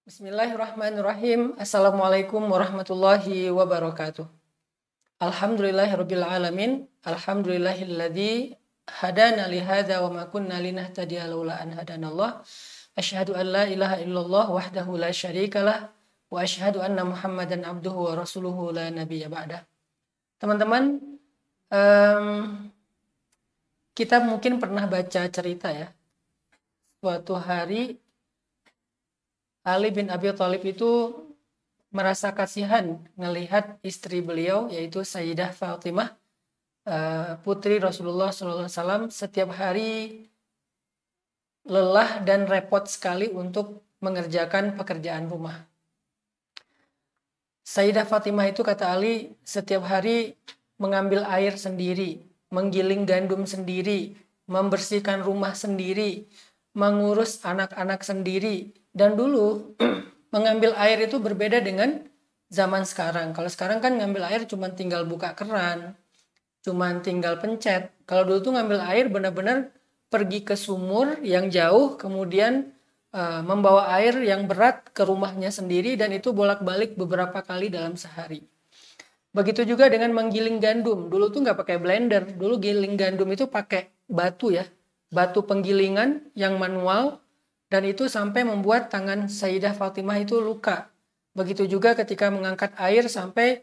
Bismillahirrahmanirrahim. Assalamualaikum warahmatullahi wabarakatuh. Alhamdulillahirabbil alamin. Alhamdulillahilladzi hadana li hadza wa ma kunna linahtadiya laula an hadanallah. Asyhadu an la ilaha illallah wahdahu la syarikalah wa asyhadu anna Muhammadan abduhu wa rasuluhu la nabiyya ba'dah. Teman-teman, kita mungkin pernah baca cerita ya. Suatu hari Ali bin Abi Thalib itu merasa kasihan melihat istri beliau yaitu Sayyidah Fatimah, putri Rasulullah SAW, setiap hari lelah dan repot sekali untuk mengerjakan pekerjaan rumah. Sayyidah Fatimah itu, kata Ali, setiap hari mengambil air sendiri, menggiling gandum sendiri, membersihkan rumah sendiri, mengurus anak-anak sendiri. Dan dulu mengambil air itu berbeda dengan zaman sekarang. Kalau sekarang kan ngambil air cuma tinggal buka keran, cuma tinggal pencet. Kalau dulu tuh ngambil air benar-benar pergi ke sumur yang jauh, kemudian membawa air yang berat ke rumahnya sendiri, dan itu bolak-balik beberapa kali dalam sehari. Begitu juga dengan menggiling gandum. Dulu tuh nggak pakai blender. Dulu giling gandum itu pakai batu ya, batu penggilingan yang manual. Dan itu sampai membuat tangan Sayyidah Fatimah itu luka. Begitu juga ketika mengangkat air sampai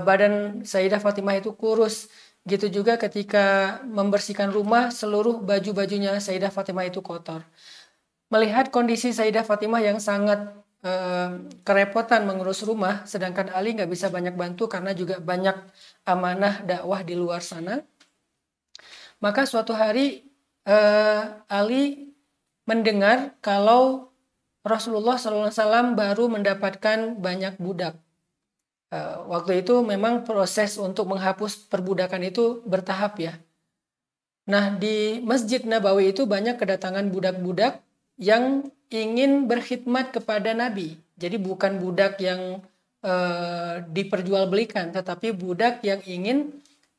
badan Sayyidah Fatimah itu kurus. Gitu juga ketika membersihkan rumah, seluruh baju-bajunya Sayyidah Fatimah itu kotor. Melihat kondisi Sayyidah Fatimah yang sangat kerepotan mengurus rumah, sedangkan Ali nggak bisa banyak bantu karena juga banyak amanah dakwah di luar sana. Maka suatu hari Ali mendengar kalau Rasulullah SAW baru mendapatkan banyak budak. Waktu itu memang proses untuk menghapus perbudakan itu bertahap ya. Nah, di Masjid Nabawi itu banyak kedatangan budak-budak yang ingin berkhidmat kepada Nabi. Jadi bukan budak yang diperjualbelikan, tetapi budak yang ingin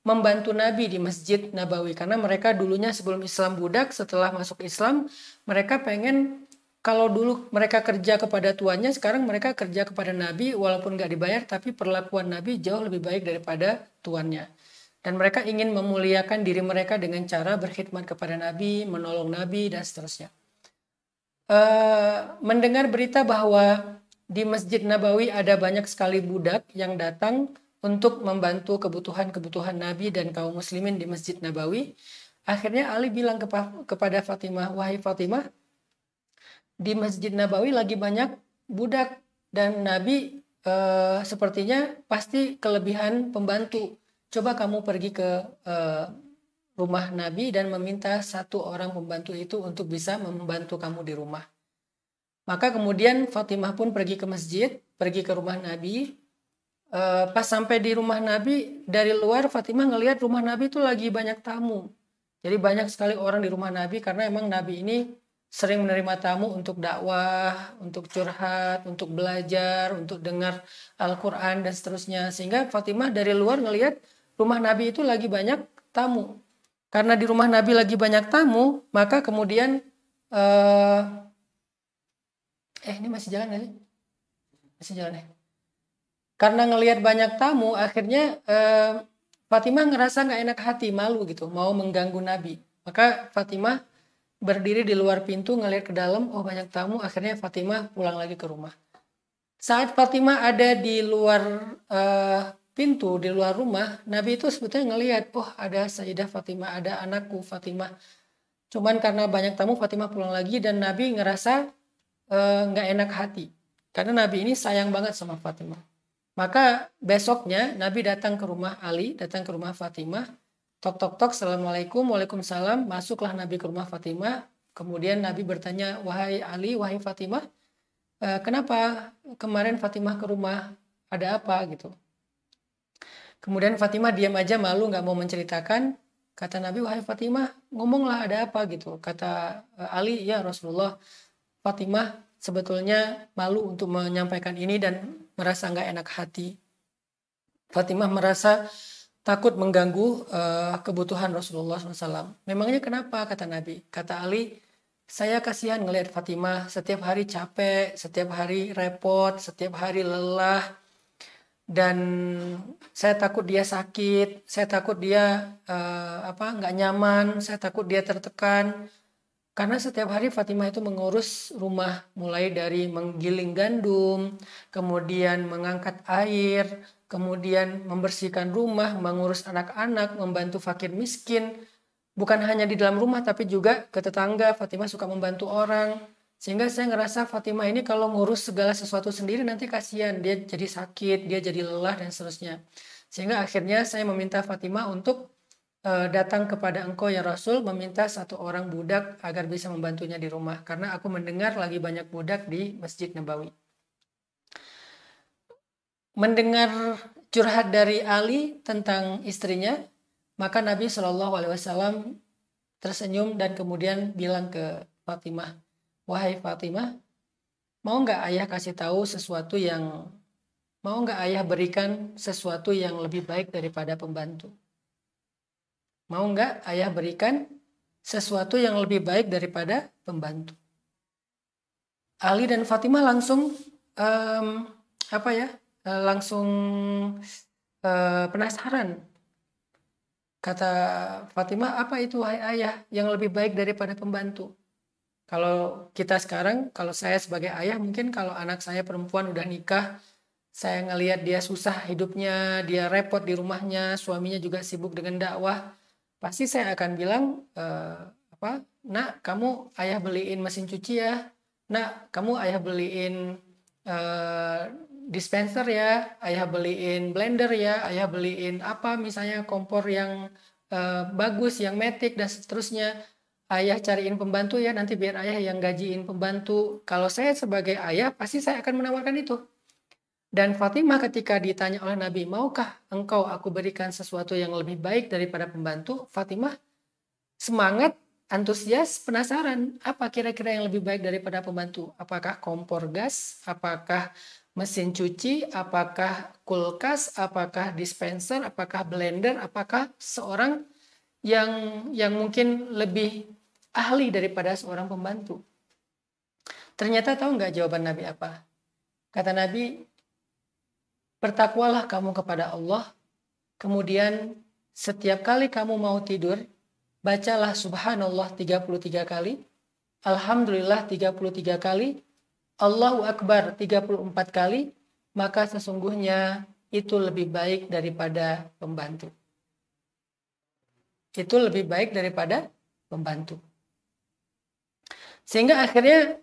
membantu Nabi di Masjid Nabawi. Karena mereka dulunya sebelum Islam budak, setelah masuk Islam mereka pengen, kalau dulu mereka kerja kepada tuannya, sekarang mereka kerja kepada Nabi walaupun nggak dibayar, tapi perlakuan Nabi jauh lebih baik daripada tuannya. Dan mereka ingin memuliakan diri mereka dengan cara berkhidmat kepada Nabi, menolong Nabi, dan seterusnya. Mendengar berita bahwa di Masjid Nabawi ada banyak sekali budak yang datang untuk membantu kebutuhan-kebutuhan Nabi dan kaum muslimin di Masjid Nabawi. Akhirnya Ali bilang kepada Fatimah, wahai Fatimah, di Masjid Nabawi lagi banyak budak dan Nabi sepertinya pasti kelebihan pembantu. Coba kamu pergi ke rumah Nabi dan meminta satu orang pembantu itu untuk bisa membantu kamu di rumah. Maka kemudian Fatimah pun pergi ke masjid, pergi ke rumah Nabi. Pas sampai di rumah Nabi, dari luar Fatimah ngelihat rumah Nabi itu lagi banyak tamu. Jadi banyak sekali orang di rumah Nabi karena emang Nabi ini sering menerima tamu untuk dakwah, untuk curhat, untuk belajar, untuk dengar Al-Quran dan seterusnya. Sehingga Fatimah dari luar ngelihat rumah Nabi itu lagi banyak tamu. Karena di rumah Nabi lagi banyak tamu, maka kemudian ini masih jalan ya? Masih jalan ya? Karena ngelihat banyak tamu, akhirnya Fatimah ngerasa nggak enak hati, malu gitu, mau mengganggu Nabi. Maka Fatimah berdiri di luar pintu, ngelihat ke dalam, oh banyak tamu, akhirnya Fatimah pulang lagi ke rumah. Saat Fatimah ada di luar pintu, di luar rumah, Nabi itu sebetulnya ngelihat, oh ada Sayyidah Fatimah, ada anakku Fatimah. Cuman karena banyak tamu, Fatimah pulang lagi, dan Nabi ngerasa nggak enak hati. Karena Nabi ini sayang banget sama Fatimah. Maka besoknya Nabi datang ke rumah Ali, datang ke rumah Fatimah. Tok-tok-tok, assalamualaikum, waalaikumsalam. Masuklah Nabi ke rumah Fatimah. Kemudian Nabi bertanya, wahai Ali, wahai Fatimah, kenapa kemarin Fatimah ke rumah? Ada apa gitu? Kemudian Fatimah diam aja, malu, nggak mau menceritakan. Kata Nabi, wahai Fatimah, ngomonglah ada apa gitu. Kata Ali, ya Rasulullah, Fatimah sebetulnya malu untuk menyampaikan ini dan merasa nggak enak hati. Fatimah merasa takut mengganggu kebutuhan Rasulullah SAW. Memangnya kenapa, kata Nabi? Kata Ali, Saya kasihan ngelihat Fatimah setiap hari capek, setiap hari repot, setiap hari lelah. Dan saya takut dia sakit, saya takut dia nggak nyaman, saya takut dia tertekan. Karena setiap hari Fatimah itu mengurus rumah, mulai dari menggiling gandum, kemudian mengangkat air, kemudian membersihkan rumah, mengurus anak-anak, membantu fakir miskin. Bukan hanya di dalam rumah, tapi juga ke tetangga. Fatimah suka membantu orang. Sehingga saya ngerasa Fatimah ini kalau ngurus segala sesuatu sendiri nanti kasihan. Dia jadi sakit, dia jadi lelah, dan seterusnya. Sehingga akhirnya saya meminta Fatimah untuk datang kepada engkau ya Rasul, meminta satu orang budak agar bisa membantunya di rumah. Karena aku mendengar lagi banyak budak di Masjid Nabawi. Mendengar curhat dari Ali tentang istrinya, maka Nabi Shallallahu Alaihi Wasallam tersenyum dan kemudian bilang ke Fatimah, wahai Fatimah, mau nggak ayah kasih tahu sesuatu yang, mau nggak ayah berikan sesuatu yang lebih baik daripada pembantu? Mau nggak ayah berikan sesuatu yang lebih baik daripada pembantu? Ali dan Fatimah langsung langsung penasaran. Kata Fatimah, apa itu wahai ayah yang lebih baik daripada pembantu? Kalau kita sekarang, kalau saya sebagai ayah, mungkin kalau anak saya perempuan udah nikah, saya ngelihat dia susah hidupnya, dia repot di rumahnya, suaminya juga sibuk dengan dakwah, pasti saya akan bilang, nak kamu ayah beliin mesin cuci ya, nak kamu ayah beliin dispenser ya, ayah beliin blender ya, ayah beliin apa misalnya kompor yang bagus, yang matic dan seterusnya. Ayah cariin pembantu ya, nanti biar ayah yang gajiin pembantu. Kalau saya sebagai ayah, pasti saya akan menawarkan itu. Dan Fatimah ketika ditanya oleh Nabi, maukah engkau aku berikan sesuatu yang lebih baik daripada pembantu? Fatimah semangat, antusias, penasaran. Apa kira-kira yang lebih baik daripada pembantu? Apakah kompor gas? Apakah mesin cuci? Apakah kulkas? Apakah dispenser? Apakah blender? Apakah seorang yang mungkin lebih ahli daripada seorang pembantu? Ternyata tahu nggak jawaban Nabi apa? Kata Nabi, bertakwalah kamu kepada Allah, kemudian setiap kali kamu mau tidur, bacalah subhanallah 33 kali, alhamdulillah 33 kali, Allahu Akbar 34 kali, maka sesungguhnya itu lebih baik daripada pembantu. Itu lebih baik daripada pembantu. Sehingga akhirnya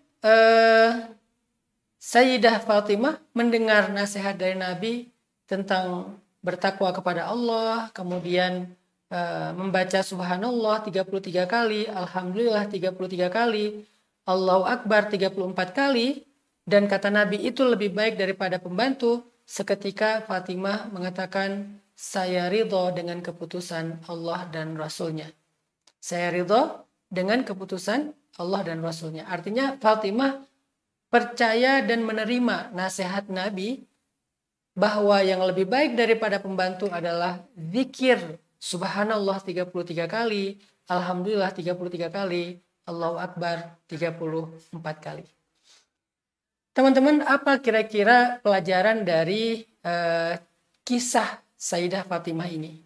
Sayyidah Fatimah mendengar nasihat dari Nabi tentang bertakwa kepada Allah, kemudian membaca subhanallah 33 kali, alhamdulillah 33 kali, Allahu Akbar 34 kali, dan kata Nabi itu lebih baik daripada pembantu. Seketika Fatimah mengatakan, saya ridho dengan keputusan Allah dan Rasulnya. Saya ridho dengan keputusan Allah dan Rasulnya. Artinya Fatimah percaya dan menerima nasihat Nabi bahwa yang lebih baik daripada pembantu adalah zikir subhanallah 33 kali, alhamdulillah 33 kali, Allahu Akbar 34 kali. Teman-teman, apa kira-kira pelajaran dari kisah Sayyidah Fatimah ini?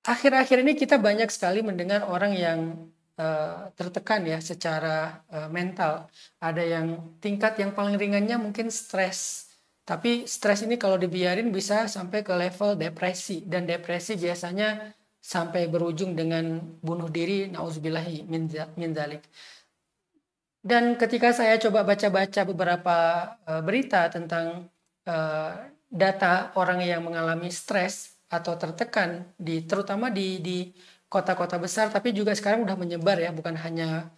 Akhir-akhir ini kita banyak sekali mendengar orang yang tertekan ya secara mental. Ada yang tingkat yang paling ringannya mungkin stres. Tapi stres ini kalau dibiarin bisa sampai ke level depresi. Dan depresi biasanya sampai berujung dengan bunuh diri, na'udzubillahi min dzalik. Dan ketika saya coba baca-baca beberapa berita tentang data orang yang mengalami stres atau tertekan, terutama di kota-kota besar, tapi juga sekarang udah menyebar ya, bukan hanya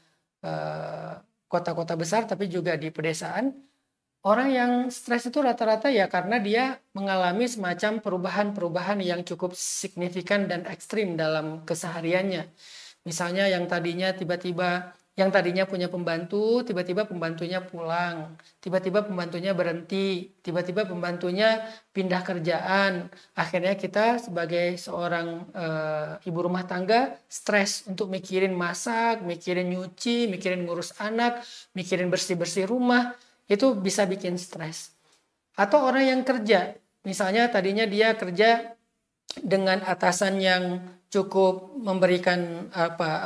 kota-kota besar, tapi juga di pedesaan. Orang yang stres itu rata-rata ya karena dia mengalami semacam perubahan-perubahan yang cukup signifikan dan ekstrim dalam kesehariannya. Misalnya yang tadinya tiba-tiba yang tadinya punya pembantu, tiba-tiba pembantunya pulang, tiba-tiba pembantunya berhenti, tiba-tiba pembantunya pindah kerjaan. Akhirnya kita sebagai seorang ibu rumah tangga stres untuk mikirin masak, mikirin nyuci, mikirin ngurus anak, mikirin bersih-bersih rumah. Itu bisa bikin stres. Atau orang yang kerja, misalnya tadinya dia kerja dengan atasan yang cukup memberikan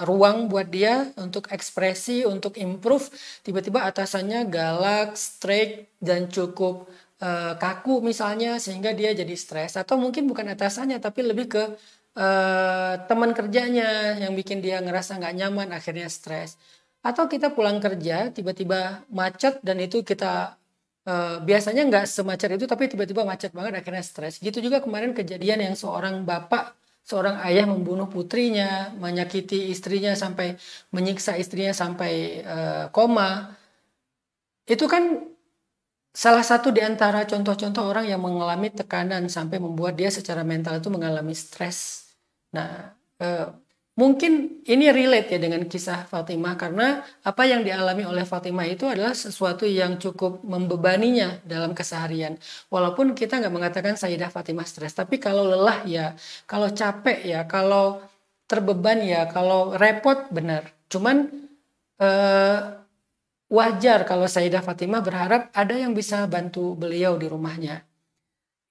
ruang buat dia untuk ekspresi, untuk improve, tiba-tiba atasannya galak, strict, dan cukup kaku misalnya, sehingga dia jadi stres. Atau mungkin bukan atasannya, tapi lebih ke teman kerjanya yang bikin dia ngerasa nggak nyaman, akhirnya stres. Atau kita pulang kerja, tiba-tiba macet, dan itu kita biasanya nggak semacet itu, tapi tiba-tiba macet banget, akhirnya stres. Gitu juga kemarin kejadian yang seorang bapak, seorang ayah membunuh putrinya, menyakiti istrinya sampai menyiksa istrinya sampai koma. Itu kan salah satu di antara contoh-contoh orang yang mengalami tekanan sampai membuat dia secara mental itu mengalami stres. Nah, mungkin ini relate ya dengan kisah Fatimah, karena apa yang dialami oleh Fatimah itu adalah sesuatu yang cukup membebaninya dalam keseharian. Walaupun kita nggak mengatakan Sayyidah Fatimah stres, tapi kalau lelah ya, kalau capek ya, kalau terbeban ya, kalau repot benar. Cuman wajar kalau Sayyidah Fatimah berharap ada yang bisa bantu beliau di rumahnya.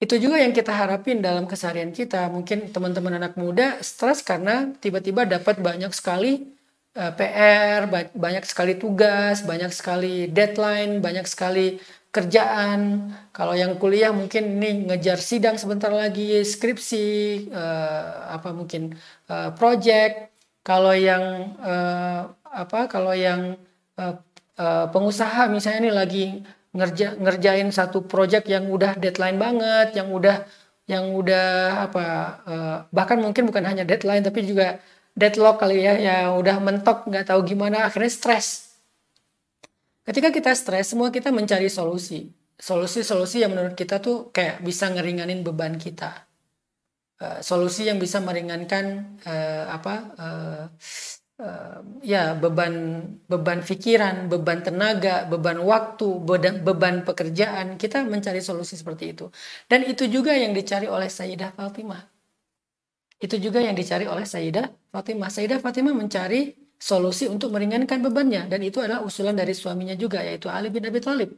Itu juga yang kita harapin dalam keseharian kita. Mungkin teman-teman anak muda stres karena tiba-tiba dapat banyak sekali PR, banyak sekali tugas, banyak sekali deadline, banyak sekali kerjaan. Kalau yang kuliah mungkin ini ngejar sidang sebentar lagi, skripsi, project. Kalau yang pengusaha misalnya ini lagi ngerjain satu project yang udah deadline banget, yang udah bahkan mungkin bukan hanya deadline tapi juga deadlock kali ya, yang udah mentok nggak tahu gimana, akhirnya stres. Ketika kita stres, semua kita mencari solusi yang menurut kita tuh kayak bisa ngeringanin beban kita, solusi yang bisa meringankan beban pikiran, beban tenaga, beban waktu, beban pekerjaan. Kita mencari solusi seperti itu. Dan itu juga yang dicari oleh Sayyidah Fatimah. Itu juga yang dicari oleh Sayyidah Fatimah. Sayyidah Fatimah mencari solusi untuk meringankan bebannya. Dan itu adalah usulan dari suaminya juga, yaitu Ali bin Abi Thalib.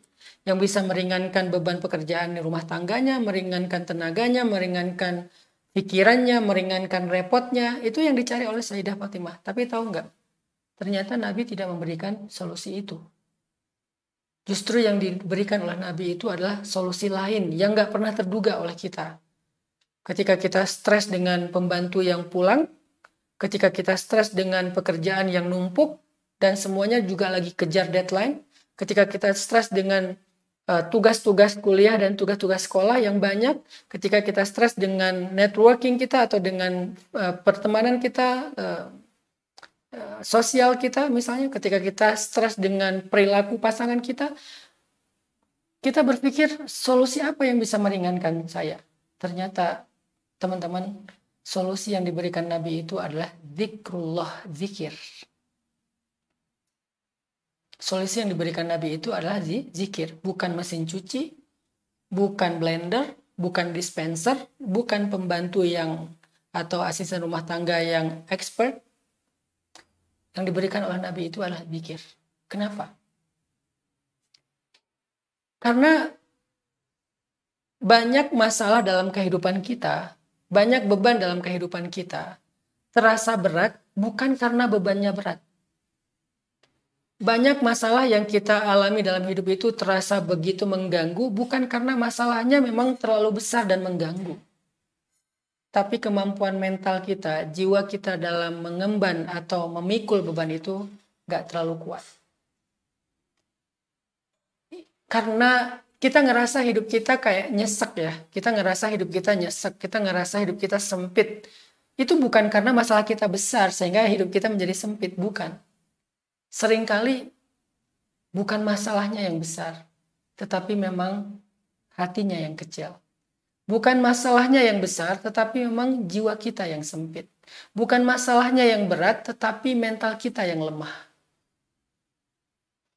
Yang bisa meringankan beban pekerjaan di rumah tangganya, meringankan tenaganya, meringankan pikirannya, meringankan repotnya. Itu yang dicari oleh Sayyidah Fatimah. Tapi tahu nggak? Ternyata Nabi tidak memberikan solusi itu. Justru yang diberikan oleh Nabi itu adalah solusi lain yang nggak pernah terduga oleh kita. Ketika kita stres dengan pembantu yang pulang, ketika kita stres dengan pekerjaan yang numpuk, dan semuanya juga lagi kejar deadline, ketika kita stres dengan tugas-tugas kuliah dan tugas-tugas sekolah yang banyak, ketika kita stres dengan networking kita atau dengan pertemanan kita, sosial kita misalnya, ketika kita stres dengan perilaku pasangan kita berpikir solusi apa yang bisa meringankan saya. Ternyata teman-teman, solusi yang diberikan Nabi itu adalah zikrullah, zikir. Solusi yang diberikan Nabi itu adalah zikir, bukan mesin cuci, bukan blender, bukan dispenser, bukan pembantu atau asisten rumah tangga yang expert. Yang diberikan oleh Nabi itu adalah zikir. Kenapa? Karena banyak masalah dalam kehidupan kita, banyak beban dalam kehidupan kita terasa berat bukan karena bebannya berat. Banyak masalah yang kita alami dalam hidup itu terasa begitu mengganggu bukan karena masalahnya memang terlalu besar dan mengganggu. Tapi kemampuan mental kita, jiwa kita dalam mengemban atau memikul beban itu gak terlalu kuat. Karena kita ngerasa hidup kita kayak nyesek ya. Kita ngerasa hidup kita nyesek, kita ngerasa hidup kita sempit. Itu bukan karena masalah kita besar sehingga hidup kita menjadi sempit, bukan. Seringkali bukan masalahnya yang besar, tetapi memang hatinya yang kecil. Bukan masalahnya yang besar, tetapi memang jiwa kita yang sempit. Bukan masalahnya yang berat, tetapi mental kita yang lemah.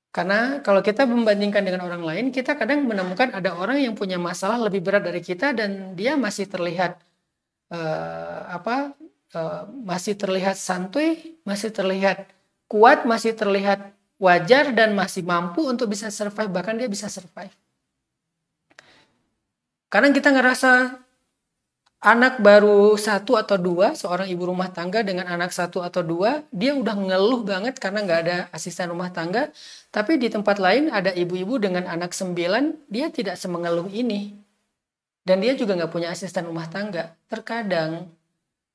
Karena kalau kita membandingkan dengan orang lain, kita kadang menemukan ada orang yang punya masalah lebih berat dari kita dan dia masih terlihat masih terlihat santuy, masih terlihat kuat, masih terlihat wajar dan masih mampu untuk bisa survive, bahkan dia bisa survive. Kadang kita ngerasa anak baru 1 atau 2, seorang ibu rumah tangga dengan anak 1 atau 2, dia udah ngeluh banget karena nggak ada asisten rumah tangga. Tapi di tempat lain ada ibu-ibu dengan anak 9, dia tidak semengeluh ini. Dan dia juga nggak punya asisten rumah tangga. Terkadang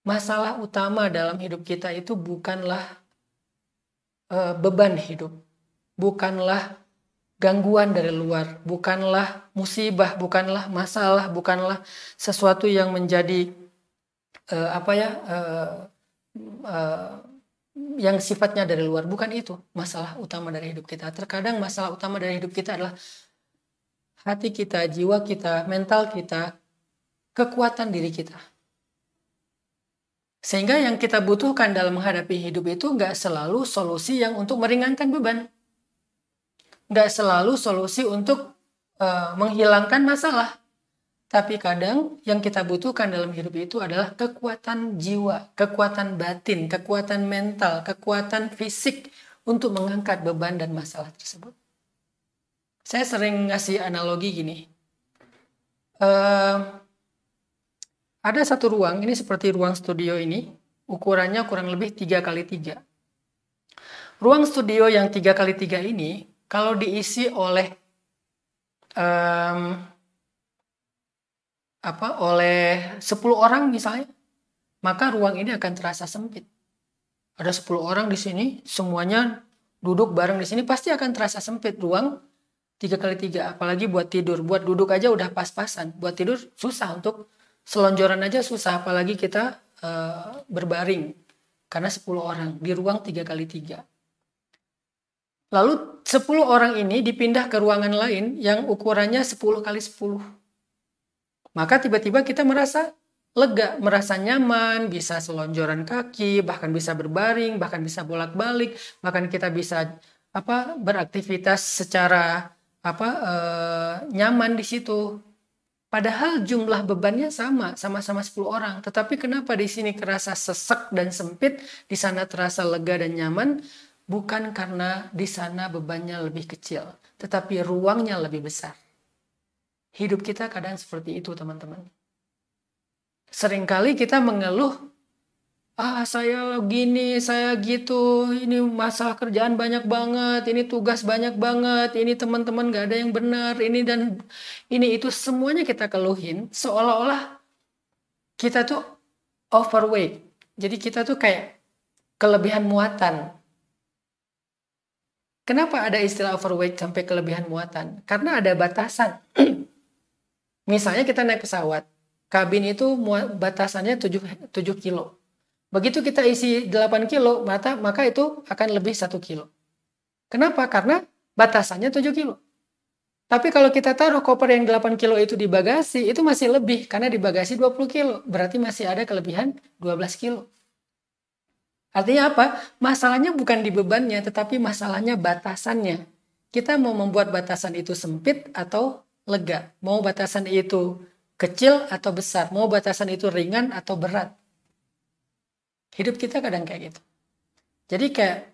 masalah utama dalam hidup kita itu bukanlah beban hidup, bukanlah gangguan dari luar, bukanlah musibah, bukanlah masalah, bukanlah sesuatu yang menjadi yang sifatnya dari luar. Bukan itu masalah utama dari hidup kita. Terkadang masalah utama dari hidup kita adalah hati kita, jiwa kita, mental kita, kekuatan diri kita. Sehingga yang kita butuhkan dalam menghadapi hidup itu nggak selalu solusi yang untuk meringankan beban. Nggak selalu solusi untuk menghilangkan masalah. Tapi kadang yang kita butuhkan dalam hidup itu adalah kekuatan jiwa, kekuatan batin, kekuatan mental, kekuatan fisik untuk mengangkat beban dan masalah tersebut. Saya sering ngasih analogi gini. Ada satu ruang, ini seperti ruang studio ini, ukurannya kurang lebih 3x3. Ruang studio yang 3x3 ini, kalau diisi oleh oleh 10 orang misalnya, maka ruang ini akan terasa sempit. Ada 10 orang di sini, semuanya duduk bareng di sini, pasti akan terasa sempit ruang 3x3. Apalagi buat tidur, buat duduk aja udah pas-pasan. Buat tidur susah, untuk selonjoran aja susah, apalagi kita berbaring. Karena 10 orang di ruang 3x3. Lalu 10 orang ini dipindah ke ruangan lain yang ukurannya 10x10. Maka tiba-tiba kita merasa lega, merasa nyaman, bisa selonjoran kaki, bahkan bisa berbaring, bahkan bisa bolak-balik, bahkan kita bisa beraktivitas secara nyaman di situ. Padahal jumlah bebannya sama-sama 10 orang. Tetapi kenapa di sini terasa sesek dan sempit, di sana terasa lega dan nyaman? Bukan karena di sana bebannya lebih kecil, tetapi ruangnya lebih besar. Hidup kita kadang seperti itu, teman-teman. Seringkali kita mengeluh, saya gini, saya gitu, ini masalah kerjaan banyak banget, ini tugas banyak banget, ini teman-teman gak ada yang benar, ini dan ini itu, semuanya kita keluhin, seolah-olah kita tuh overweight. Jadi kita tuh kayak kelebihan muatan. Kenapa ada istilah overweight sampai kelebihan muatan? Karena ada batasan. Misalnya kita naik pesawat, kabin itu batasannya 7 kilo. Begitu kita isi 8 kilo, maka itu akan lebih 1 kilo. Kenapa? Karena batasannya 7 kilo. Tapi kalau kita taruh koper yang 8 kilo itu di bagasi, itu masih lebih. Karena di bagasi 20 kilo. Berarti masih ada kelebihan 12 kilo. Artinya apa? Masalahnya bukan di bebannya, tetapi masalahnya batasannya. Kita mau membuat batasan itu sempit atau lega. Mau batasan itu kecil atau besar. Mau batasan itu ringan atau berat. Hidup kita kadang kayak gitu. Jadi kayak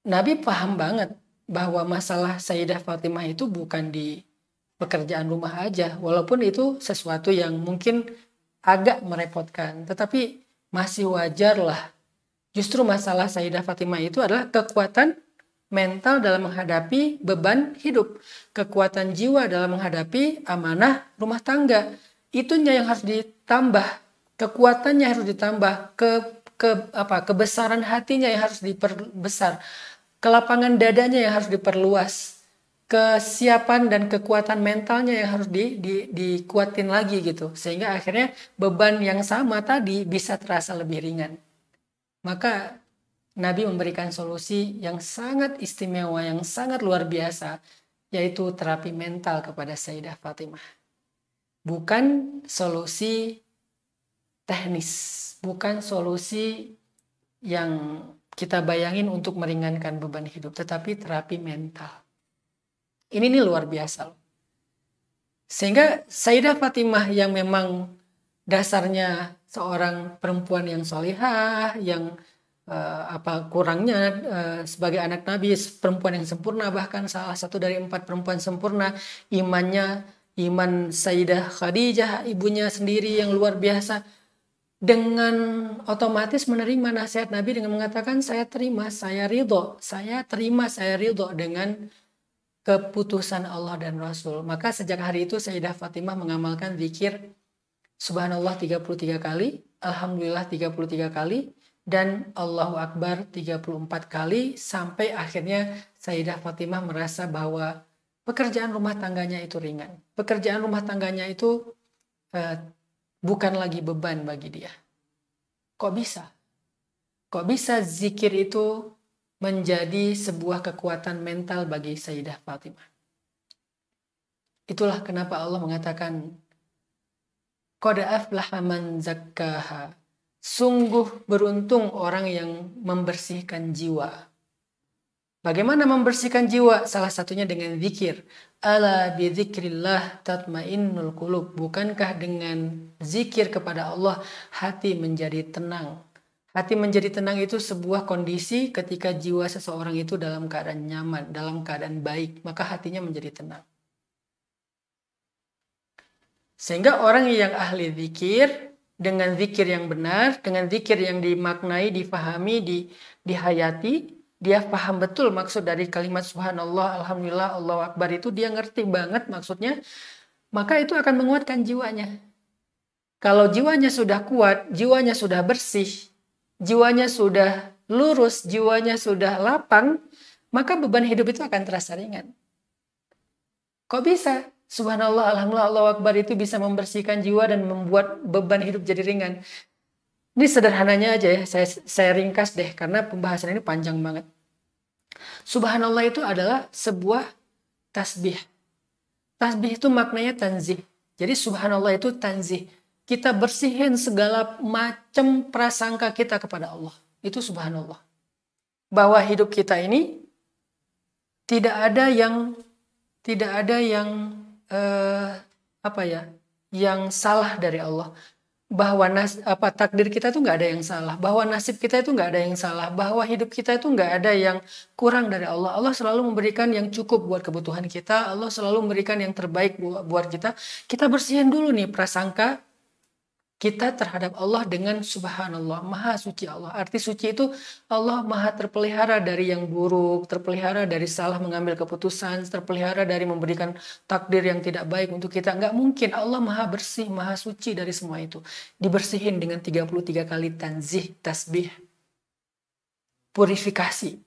Nabi paham banget bahwa masalah Sayyidah Fatimah itu bukan di pekerjaan rumah aja. Walaupun itu sesuatu yang mungkin agak merepotkan. Tetapi masih wajar lah. Justru masalah Sayyidah Fatimah itu adalah kekuatan mental dalam menghadapi beban hidup. Kekuatan jiwa dalam menghadapi amanah rumah tangga. Itunya yang harus ditambah. Kekuatannya harus ditambah. Kebesaran hatinya yang harus diperbesar. Kelapangan dadanya yang harus diperluas. Kesiapan dan kekuatan mentalnya yang harus dikuatin lagi gitu. Sehingga akhirnya beban yang sama tadi bisa terasa lebih ringan. Maka Nabi memberikan solusi yang sangat istimewa, yang sangat luar biasa, yaitu terapi mental kepada Sayyidah Fatimah. Bukan solusi teknis, bukan solusi yang kita bayangin untuk meringankan beban hidup, tetapi terapi mental. Ini nih luar biasa loh. Sehingga Sayyidah Fatimah yang memang dasarnya seorang perempuan yang solihah, yang kurangnya sebagai anak Nabi, perempuan yang sempurna, bahkan salah satu dari 4 perempuan sempurna, iman Sayyidah Khadijah, ibunya sendiri yang luar biasa, dengan otomatis menerima nasihat Nabi dengan mengatakan saya terima, saya ridho dengan keputusan Allah dan Rasul. Maka sejak hari itu Sayyidah Fatimah mengamalkan zikir Subhanallah 33 kali, Alhamdulillah 33 kali, dan Allahu Akbar 34 kali, sampai akhirnya Sayyidah Fatimah merasa bahwa pekerjaan rumah tangganya itu ringan. Pekerjaan rumah tangganya itu bukan lagi beban bagi dia. Kok bisa? Kok bisa zikir itu menjadi sebuah kekuatan mental bagi Sayyidah Fatimah? Itulah kenapa Allah mengatakan Qad aflaha man zakkaha. Sungguh beruntung orang yang membersihkan jiwa. Bagaimana membersihkan jiwa? Salah satunya dengan zikir. Ala bidzikrillah tatmainnul qulub. Bukankah dengan zikir kepada Allah hati menjadi tenang? Hati menjadi tenang itu sebuah kondisi ketika jiwa seseorang itu dalam keadaan nyaman, dalam keadaan baik, maka hatinya menjadi tenang. Sehingga orang yang ahli zikir, dengan zikir yang benar, dengan zikir yang dimaknai, difahami, dihayati, dia paham betul maksud dari kalimat subhanallah, alhamdulillah, Allahu Akbar itu, dia ngerti banget maksudnya, maka itu akan menguatkan jiwanya. Kalau jiwanya sudah kuat, jiwanya sudah bersih, jiwanya sudah lurus, jiwanya sudah lapang, maka beban hidup itu akan terasa ringan. Kok bisa? Subhanallah, alhamdulillah, Allahu Akbar itu bisa membersihkan jiwa dan membuat beban hidup jadi ringan. Ini sederhananya aja ya, saya ringkas deh karena pembahasan ini panjang banget. Subhanallah itu adalah sebuah tasbih. Tasbih itu maknanya tanzih. Jadi subhanallah itu tanzih. Kita bersihin segala macam prasangka kita kepada Allah. Itu subhanallah. Bahwa hidup kita ini tidak ada yang yang salah dari Allah. Bahwa takdir kita itu nggak ada yang salah, bahwa nasib kita itu nggak ada yang salah, bahwa hidup kita itu nggak ada yang kurang dari Allah. Allah selalu memberikan yang cukup buat kebutuhan kita, Allah selalu memberikan yang terbaik buat kita. Kita bersihin dulu nih prasangka kita terhadap Allah dengan subhanallah, maha suci Allah. Arti suci itu Allah maha terpelihara dari yang buruk, terpelihara dari salah mengambil keputusan, terpelihara dari memberikan takdir yang tidak baik untuk kita. Nggak mungkin, Allah maha bersih, maha suci dari semua itu. Dibersihin dengan 33 kali tanzih, tasbih, purifikasi,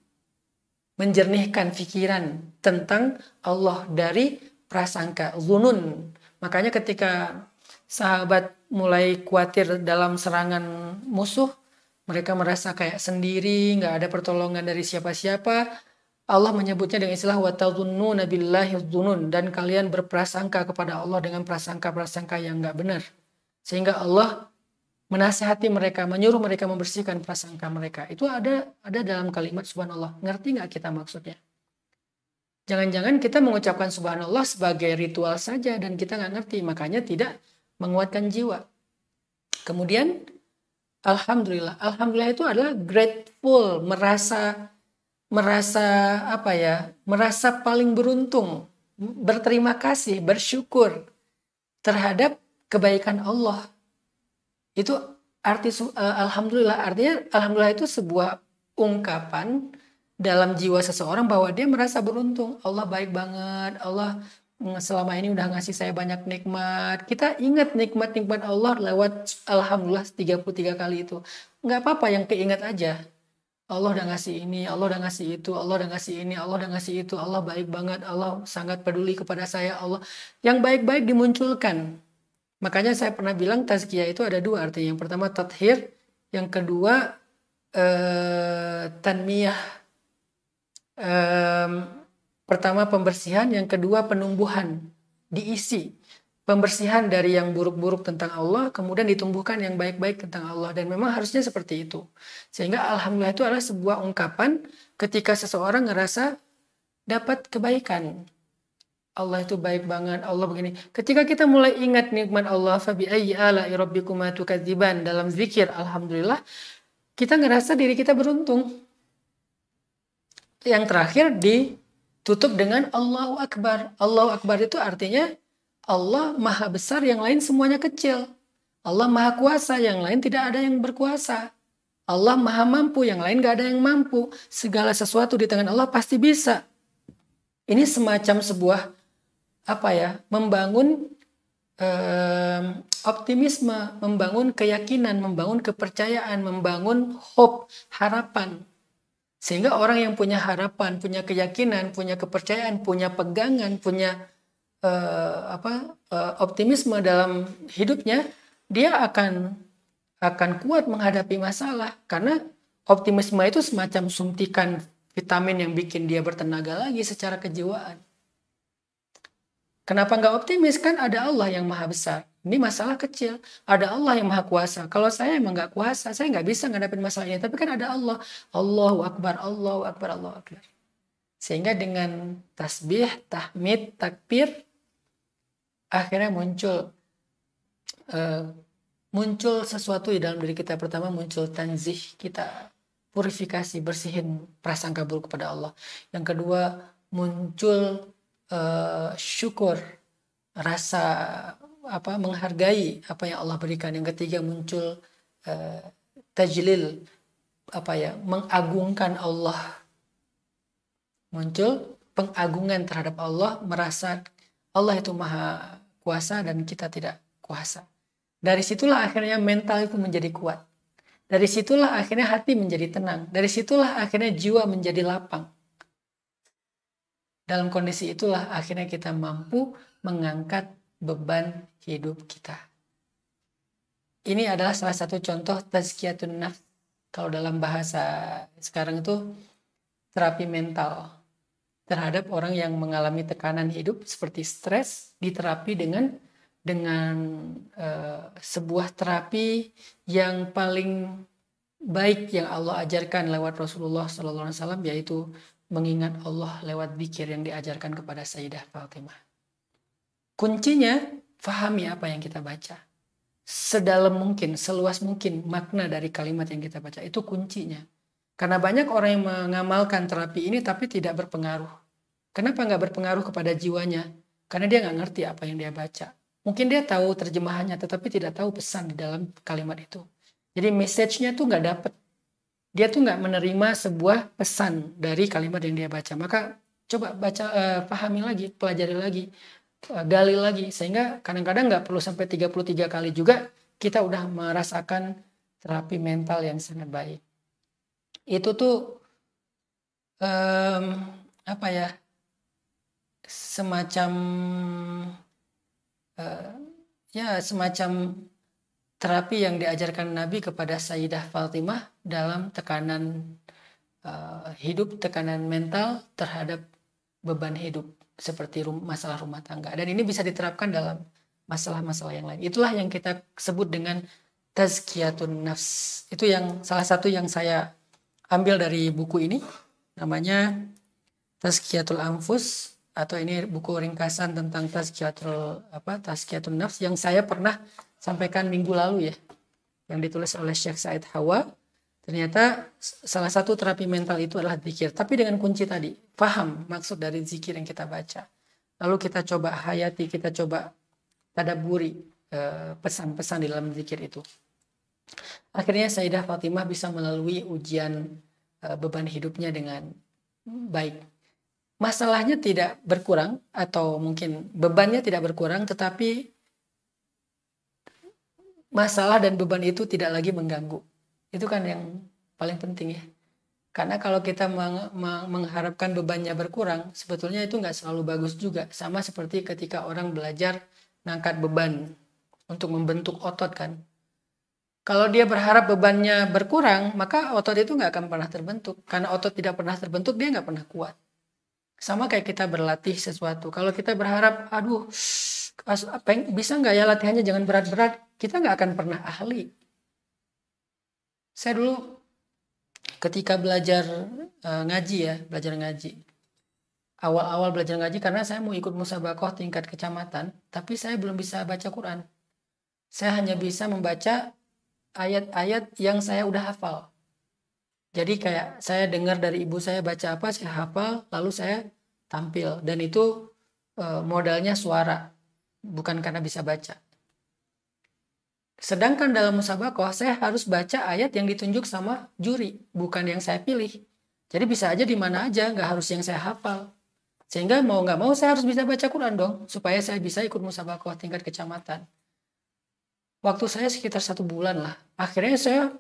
menjernihkan pikiran tentang Allah dari prasangka, zunun. Makanya ketika sahabat mulai khawatir dalam serangan musuh, mereka merasa kayak sendiri, nggak ada pertolongan dari siapa-siapa. Allah menyebutnya dengan istilah watadzunnuna billahi dzunun, dan kalian berprasangka kepada Allah dengan prasangka-prasangka yang nggak benar. Sehingga Allah menasihati mereka, menyuruh mereka membersihkan prasangka mereka. Itu ada dalam kalimat subhanallah. Ngerti nggak kita maksudnya? Jangan-jangan kita mengucapkan subhanallah sebagai ritual saja dan kita nggak ngerti, makanya tidak menguatkan jiwa. Kemudian alhamdulillah itu adalah grateful, merasa paling beruntung, berterima kasih, bersyukur terhadap kebaikan Allah. Itu arti alhamdulillah. Artinya alhamdulillah itu sebuah ungkapan dalam jiwa seseorang bahwa dia merasa beruntung. Allah baik banget, Allah selama ini udah ngasih saya banyak nikmat. Kita ingat nikmat-nikmat Allah lewat alhamdulillah 33 kali itu. Nggak apa-apa, yang keingat aja. Allah udah ngasih ini, Allah udah ngasih itu, Allah udah ngasih ini, Allah udah ngasih itu. Allah baik banget, Allah sangat peduli kepada saya. Allah yang baik-baik dimunculkan. Makanya saya pernah bilang tazkiyah itu ada dua artinya. Yang pertama tathhir, yang kedua tanmiyah. Pertama pembersihan, yang kedua penumbuhan, diisi. pembersihan dari yang buruk-buruk tentang Allah, kemudian ditumbuhkan yang baik-baik tentang Allah. Dan memang harusnya seperti itu. Sehingga alhamdulillah itu adalah sebuah ungkapan ketika seseorang ngerasa dapat kebaikan. Allah itu baik banget, Allah begini. Ketika kita mulai ingat nikmat Allah, fabi ayyi ala'i rabbikuma tukadziban, dalam zikir alhamdulillah, kita ngerasa diri kita beruntung. Yang terakhir ditutup dengan Allahu Akbar. Allahu Akbar itu artinya Allah maha besar, yang lain semuanya kecil. Allah maha kuasa, yang lain tidak ada yang berkuasa. Allah maha mampu, yang lain gak ada yang mampu. Segala sesuatu di tangan Allah pasti bisa. Ini semacam sebuah membangun optimisme, membangun keyakinan, membangun kepercayaan, membangun hope, harapan. Sehingga orang yang punya harapan, punya keyakinan, punya kepercayaan, punya pegangan, punya optimisme dalam hidupnya, dia akan kuat menghadapi masalah. Karena optimisme itu semacam suntikan vitamin yang bikin dia bertenaga lagi secara kejiwaan. Kenapa nggak optimis? Kan ada Allah yang maha besar. Ini masalah kecil. Ada Allah yang maha kuasa. Kalau saya emang nggak kuasa, saya nggak bisa ngadepin masalah ini. Tapi kan ada Allah. Allahu Akbar, Allahu Akbar, Allahu Akbar. Sehingga dengan tasbih, tahmid, takbir, akhirnya muncul sesuatu di dalam diri kita. Pertama muncul tanzih, kita purifikasi, bersihin prasangka buruk kepada Allah. Yang kedua muncul syukur, rasa menghargai apa yang Allah berikan. Yang ketiga muncul tajlil, mengagungkan Allah. Muncul pengagungan terhadap Allah, merasa Allah itu maha kuasa dan kita tidak kuasa. Dari situlah akhirnya mental itu menjadi kuat. Dari situlah akhirnya hati menjadi tenang. Dari situlah akhirnya jiwa menjadi lapang. Dalam kondisi itulah akhirnya kita mampu mengangkat beban hidup kita. Ini adalah salah satu contoh tazkiyatun nafs. Kalau dalam bahasa sekarang itu terapi mental terhadap orang yang mengalami tekanan hidup seperti stres, diterapi dengan sebuah terapi yang paling baik yang Allah ajarkan lewat Rasulullah SAW, yaitu mengingat Allah lewat zikir yang diajarkan kepada Sayyidah Fatimah. Kuncinya, fahami apa yang kita baca. Sedalam mungkin, seluas mungkin makna dari kalimat yang kita baca. Itu kuncinya. Karena banyak orang yang mengamalkan terapi ini tapi tidak berpengaruh. Kenapa nggak berpengaruh kepada jiwanya? Karena dia nggak ngerti apa yang dia baca. Mungkin dia tahu terjemahannya tetapi tidak tahu pesan di dalam kalimat itu. Jadi message-nya tuh nggak dapet. Dia tuh nggak menerima sebuah pesan dari kalimat yang dia baca. Maka coba baca, pahami lagi, pelajari lagi, gali lagi. Sehingga kadang-kadang nggak perlu sampai 33 kali juga kita udah merasakan terapi mental yang sangat baik. Itu tuh semacam terapi yang diajarkan Nabi kepada Sayyidah Fatimah dalam tekanan hidup, tekanan mental terhadap beban hidup seperti masalah rumah tangga. Dan ini bisa diterapkan dalam masalah-masalah yang lain. Itulah yang kita sebut dengan tazkiyatun nafs. Itu yang salah satu yang saya ambil dari buku ini, namanya Tazkiyatul Anfus, atau ini buku ringkasan tentang tazkiyatun nafs yang saya pernah sampaikan minggu lalu ya, yang ditulis oleh Syekh Said Hawa. Ternyata salah satu terapi mental itu adalah zikir, tapi dengan kunci tadi, paham maksud dari zikir yang kita baca, lalu kita coba hayati, kita coba tadabburi pesan-pesan di dalam zikir itu. Akhirnya Sayyidah Fatimah bisa melalui ujian beban hidupnya dengan baik. Masalahnya tidak berkurang, atau mungkin bebannya tidak berkurang, tetapi masalah dan beban itu tidak lagi mengganggu. Itu kan yang paling penting ya. Karena kalau kita mengharapkan bebannya berkurang, sebetulnya itu nggak selalu bagus juga. Sama seperti ketika orang belajar ngangkat beban untuk membentuk otot kan. Kalau dia berharap bebannya berkurang, maka otot itu nggak akan pernah terbentuk. Karena otot tidak pernah terbentuk, dia nggak pernah kuat. Sama kayak kita berlatih sesuatu. Kalau kita berharap, Bisa nggak ya latihannya jangan berat-berat? Kita nggak akan pernah ahli. Saya dulu ketika belajar ngaji ya, belajar ngaji. Awal-awal belajar ngaji karena saya mau ikut musabaqah tingkat kecamatan, tapi saya belum bisa baca Quran. Saya hanya bisa membaca ayat-ayat yang saya udah hafal. Jadi kayak saya dengar dari ibu saya baca apa, saya hafal, lalu saya tampil. Dan itu modalnya suara, bukan karena bisa baca. Sedangkan dalam musabaqah saya harus baca ayat yang ditunjuk sama juri, bukan yang saya pilih. Jadi bisa aja di mana aja, nggak harus yang saya hafal. Sehingga mau nggak mau saya harus bisa baca Quran dong, supaya saya bisa ikut musabaqah tingkat kecamatan. Waktu saya sekitar 1 bulan lah. Akhirnya saya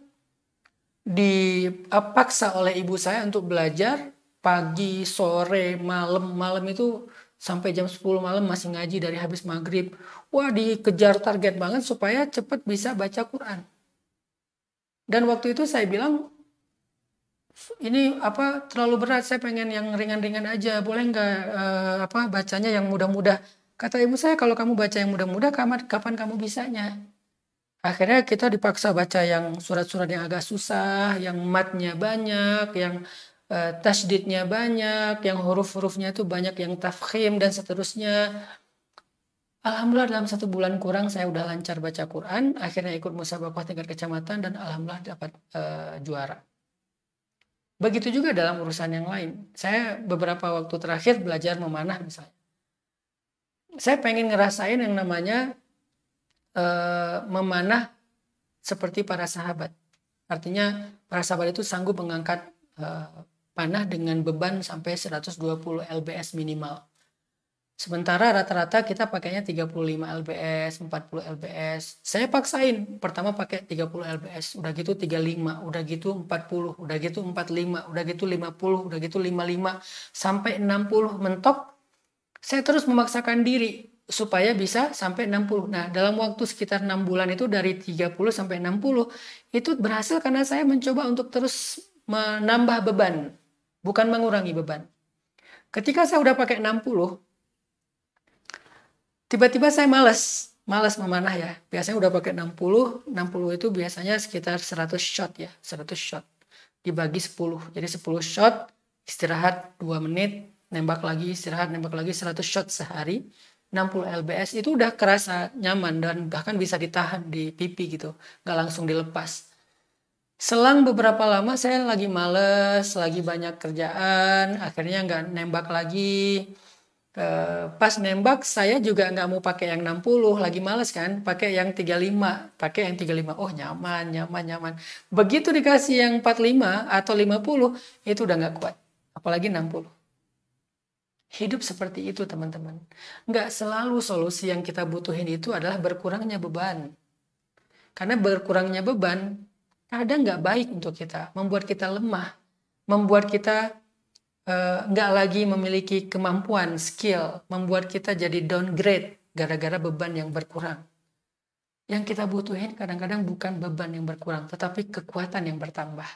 dipaksa oleh ibu saya untuk belajar pagi, sore, malam. Malam itu sampai jam 10 malam masih ngaji dari habis maghrib. Wah, dikejar target banget supaya cepat bisa baca Quran. Dan waktu itu saya bilang, ini terlalu berat, saya pengen yang ringan-ringan aja, boleh nggak bacanya yang mudah-mudah. Kata ibu saya, kalau kamu baca yang mudah-mudah, kapan kamu bisanya? Akhirnya kita dipaksa baca yang surat-surat yang agak susah, yang matnya banyak, yang tasydidnya banyak, yang huruf-hurufnya itu banyak, yang tafkhim dan seterusnya. Alhamdulillah dalam 1 bulan kurang saya udah lancar baca Quran, akhirnya ikut musabaqah tingkat kecamatan dan alhamdulillah dapat juara. Begitu juga dalam urusan yang lain. Saya beberapa waktu terakhir belajar memanah misalnya. Saya pengen ngerasain yang namanya memanah seperti para sahabat. Artinya para sahabat itu sanggup mengangkat panah dengan beban sampai 120 lbs minimal. Sementara rata-rata kita pakainya 35 lbs, 40 lbs. Saya paksain, pertama pakai 30 lbs, udah gitu 35, udah gitu 40, udah gitu 45, udah gitu 50, udah gitu 55, sampai 60 mentok. Saya terus memaksakan diri supaya bisa sampai 60. Nah, dalam waktu sekitar 6 bulan itu dari 30 sampai 60, itu berhasil karena saya mencoba untuk terus menambah beban, bukan mengurangi beban. Ketika saya udah pakai 60, tiba-tiba saya malas memanah ya. Biasanya udah pakai 60 itu biasanya sekitar 100 shot ya, 100 shot. Dibagi 10, jadi 10 shot, istirahat 2 menit, nembak lagi, istirahat, nembak lagi, 100 shot sehari. 60 lbs itu udah kerasa nyaman dan bahkan bisa ditahan di pipi gitu, nggak langsung dilepas. Selang beberapa lama saya lagi males, lagi banyak kerjaan, akhirnya nggak nembak lagi. Pas nembak saya juga nggak mau pakai yang 60, lagi males kan, pakai yang 35, pakai yang 35. Oh nyaman. Begitu dikasih yang 45 atau 50, itu udah nggak kuat, apalagi 60. Hidup seperti itu teman-teman. Nggak selalu solusi yang kita butuhin itu adalah berkurangnya beban. Karena berkurangnya beban kadang nggak baik untuk kita, membuat kita lemah, membuat kita nggak lagi memiliki kemampuan, skill, membuat kita jadi downgrade gara-gara beban yang berkurang. Yang kita butuhin kadang-kadang bukan beban yang berkurang, tetapi kekuatan yang bertambah.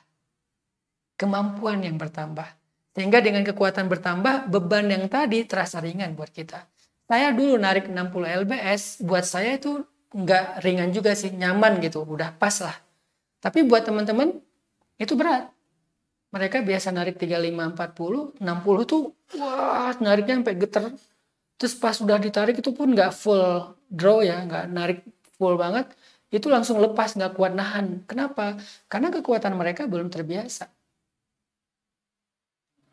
Kemampuan yang bertambah. Sehingga dengan kekuatan bertambah, beban yang tadi terasa ringan buat kita. Saya dulu narik 60 lbs, buat saya itu nggak ringan juga sih, nyaman gitu, udah pas lah. Tapi buat teman-teman, itu berat. Mereka biasa narik 35, 40, 60 tuh wah nariknya sampai geter. Terus pas udah ditarik itu pun nggak full draw ya, nggak narik full banget. Itu langsung lepas, nggak kuat nahan. Kenapa? Karena kekuatan mereka belum terbiasa.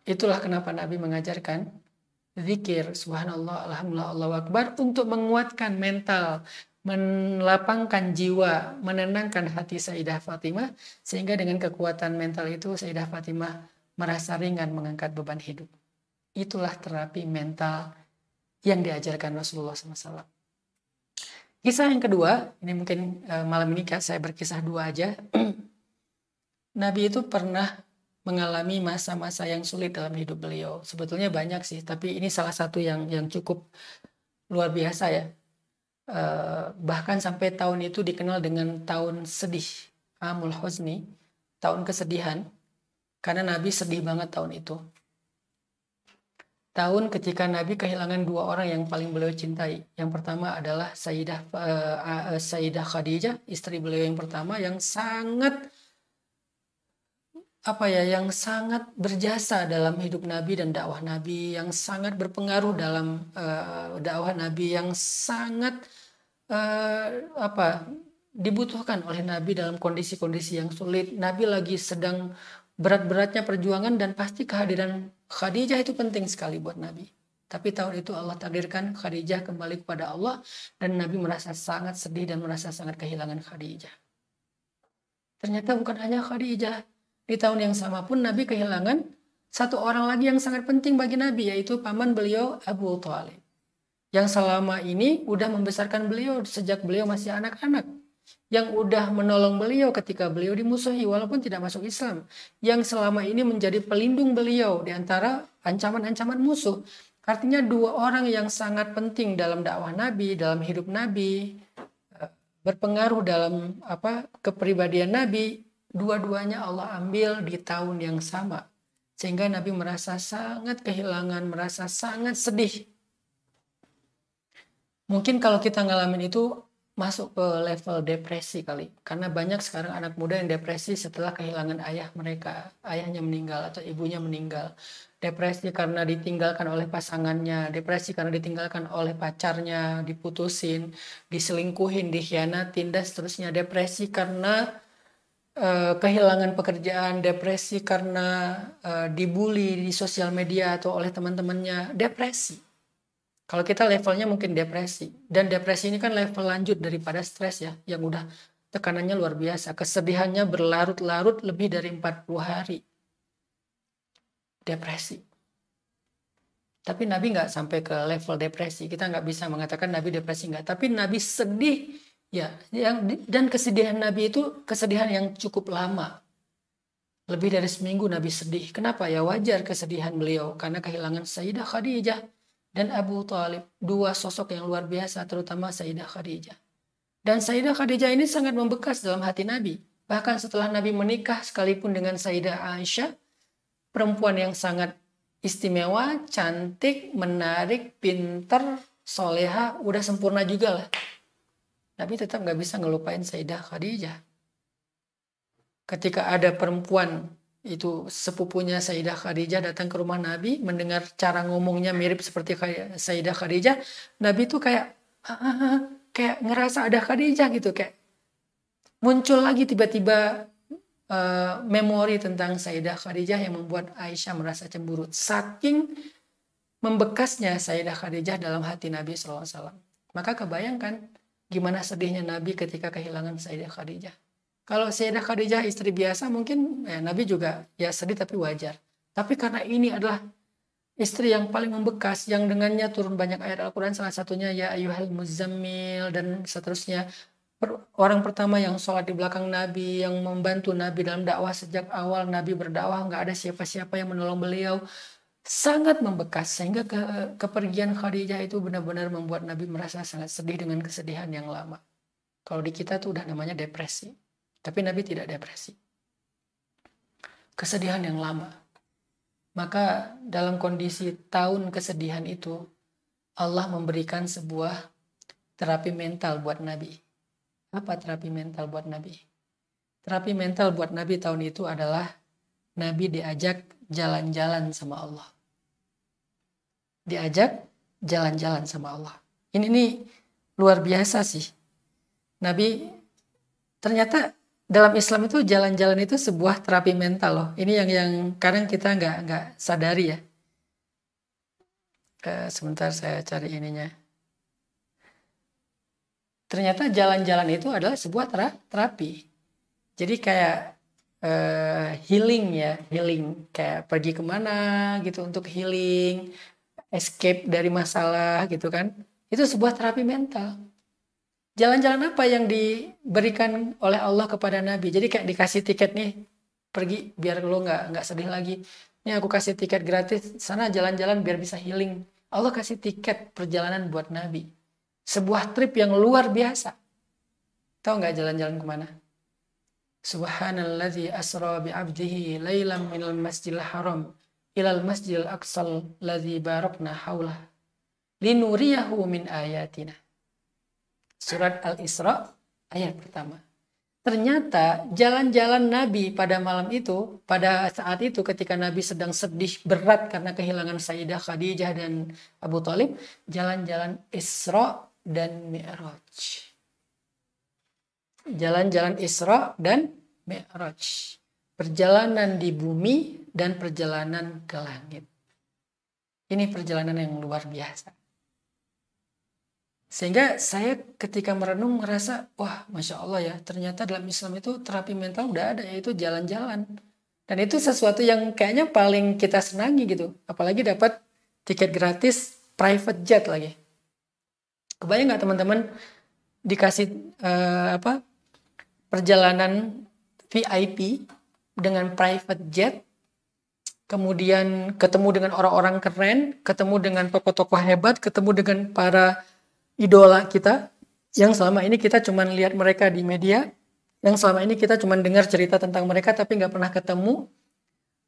Itulah kenapa Nabi mengajarkan zikir, subhanallah, alhamdulillah, Allahu Akbar untuk menguatkan mental, melapangkan jiwa, menenangkan hati Sayyidah Fatimah, sehingga dengan kekuatan mental itu Sayyidah Fatimah merasa ringan mengangkat beban hidup. Itulah terapi mental yang diajarkan Rasulullah SAW. Kisah yang kedua, ini mungkin malam ini saya berkisah 2 aja. Nabi itu pernah mengalami masa-masa yang sulit dalam hidup beliau. Sebetulnya banyak sih, tapi ini salah satu yang cukup luar biasa ya. Bahkan sampai tahun itu dikenal dengan tahun sedih, Amul Huzni, tahun kesedihan, karena Nabi sedih banget tahun itu. tahun ketika Nabi kehilangan dua orang yang paling beliau cintai. Yang pertama adalah Sayyidah Khadijah, istri beliau yang pertama, yang sangat yang sangat berjasa dalam hidup Nabi dan dakwah Nabi, yang sangat berpengaruh dalam dakwah Nabi, yang sangat dibutuhkan oleh Nabi dalam kondisi-kondisi yang sulit. Nabi lagi sedang berat-beratnya perjuangan dan pasti kehadiran Khadijah itu penting sekali buat Nabi. Tapi tahun itu Allah takdirkan Khadijah kembali kepada Allah dan Nabi merasa sangat sedih dan merasa sangat kehilangan Khadijah. Ternyata bukan hanya Khadijah. Di tahun yang sama pun Nabi kehilangan satu orang lagi yang sangat penting bagi Nabi, yaitu paman beliau Abu Thalib. Yang selama ini udah membesarkan beliau sejak beliau masih anak-anak. Yang udah menolong beliau ketika beliau dimusuhi walaupun tidak masuk Islam. Yang selama ini menjadi pelindung beliau di antara ancaman-ancaman musuh. Artinya dua orang yang sangat penting dalam dakwah Nabi, dalam hidup Nabi, berpengaruh dalam kepribadian Nabi, dua-duanya Allah ambil di tahun yang sama. Sehingga Nabi merasa sangat kehilangan, merasa sangat sedih. Mungkin kalau kita ngalamin itu masuk ke level depresi kali. Karena banyak sekarang anak muda yang depresi setelah kehilangan ayah mereka. Ayahnya meninggal atau ibunya meninggal. Depresi karena ditinggalkan oleh pasangannya. Depresi karena ditinggalkan oleh pacarnya, diputusin, diselingkuhin, dikhianatin, dan seterusnya. Depresi karena kehilangan pekerjaan, depresi karena dibully di sosial media atau oleh teman-temannya, depresi. Kalau kita levelnya mungkin depresi, dan depresi ini kan level lanjut daripada stres ya, yang udah tekanannya luar biasa, kesedihannya berlarut-larut lebih dari 40 hari. Depresi. Tapi Nabi nggak sampai ke level depresi, kita nggak bisa mengatakan Nabi depresi nggak, tapi Nabi sedih. Ya, dan kesedihan Nabi itu kesedihan yang cukup lama. Lebih dari seminggu Nabi sedih. Kenapa? Ya wajar kesedihan beliau karena kehilangan Sayyidah Khadijah dan Abu Thalib. Dua sosok yang luar biasa, terutama Sayyidah Khadijah. Dan Sayyidah Khadijah ini sangat membekas dalam hati Nabi. Bahkan setelah Nabi menikah sekalipun dengan Sayyidah Aisyah, perempuan yang sangat istimewa, cantik, menarik, pinter, soleha, udah sempurna juga lah. Nabi tetap gak bisa ngelupain Sayyidah Khadijah. Ketika ada perempuan, itu sepupunya Sayyidah Khadijah datang ke rumah Nabi, mendengar cara ngomongnya mirip seperti Sayyidah Khadijah, Nabi tuh kayak ngerasa ada Khadijah gitu, kayak muncul lagi tiba-tiba memori tentang Sayyidah Khadijah yang membuat Aisyah merasa cemburu. Saking membekasnya Sayyidah Khadijah dalam hati Nabi SAW. Maka kebayangkan gimana sedihnya Nabi ketika kehilangan Sayyidah Khadijah. Kalau Sayyidah Khadijah istri biasa mungkin Nabi juga ya sedih tapi wajar. Tapi karena ini adalah istri yang paling membekas, yang dengannya turun banyak ayat Al-Quran, salah satunya ya ayyuhal muzammil dan seterusnya. Orang pertama yang sholat di belakang Nabi, yang membantu Nabi dalam dakwah sejak awal Nabi berdakwah, nggak ada siapa-siapa yang menolong beliau. Sangat membekas sehingga kepergian Khadijah itu benar-benar membuat Nabi merasa sangat sedih dengan kesedihan yang lama. Kalau di kita tuh udah namanya depresi. Tapi Nabi tidak depresi. Kesedihan yang lama. Maka dalam kondisi tahun kesedihan itu, Allah memberikan sebuah terapi mental buat Nabi. Apa terapi mental buat Nabi? Terapi mental buat Nabi tahun itu adalah Nabi diajak jalan-jalan sama Allah. Diajak jalan-jalan sama Allah. Ini luar biasa sih. Nabi ternyata dalam Islam itu jalan-jalan itu sebuah terapi mental loh. Ini yang kadang kita nggak sadari ya. Sebentar saya cari ininya. Ternyata jalan-jalan itu adalah sebuah terapi. Jadi kayak healing ya, healing kayak pergi kemana gitu untuk healing. Escape dari masalah gitu kan, itu sebuah terapi mental. Jalan-jalan apa yang diberikan oleh Allah kepada Nabi? Jadi kayak dikasih tiket nih, pergi biar lo nggak sedih lagi. Ini aku kasih tiket gratis, sana jalan-jalan biar bisa healing. Allah kasih tiket perjalanan buat Nabi. Sebuah trip yang luar biasa. Tahu nggak jalan-jalan kemana? Subhanalladzi asra bi'abdihi lailam minal masjidil haram ilal masjidil aqsal ladzi barakna haulah linuriyahu min ayatina. Surat Al-Isra ayat pertama. Ternyata jalan-jalan Nabi pada malam itu, pada saat itu ketika Nabi sedang sedih berat karena kehilangan Sayyidah Khadijah dan Abu Thalib, jalan-jalan Isra dan Mi'raj. Jalan-jalan Isra dan Mi'raj. Perjalanan di bumi dan perjalanan ke langit. Ini perjalanan yang luar biasa. Sehingga saya ketika merenung merasa, wah Masya Allah ya, ternyata dalam Islam itu terapi mental udah ada, yaitu jalan-jalan. Dan itu sesuatu yang kayaknya paling kita senangi gitu. Apalagi dapat tiket gratis private jet lagi. Kebayang nggak teman-teman dikasih perjalanan VIP dengan private jet, kemudian ketemu dengan orang-orang keren, ketemu dengan tokoh-tokoh hebat, ketemu dengan para idola kita yang selama ini kita cuma lihat mereka di media, yang selama ini kita cuma dengar cerita tentang mereka tapi nggak pernah ketemu,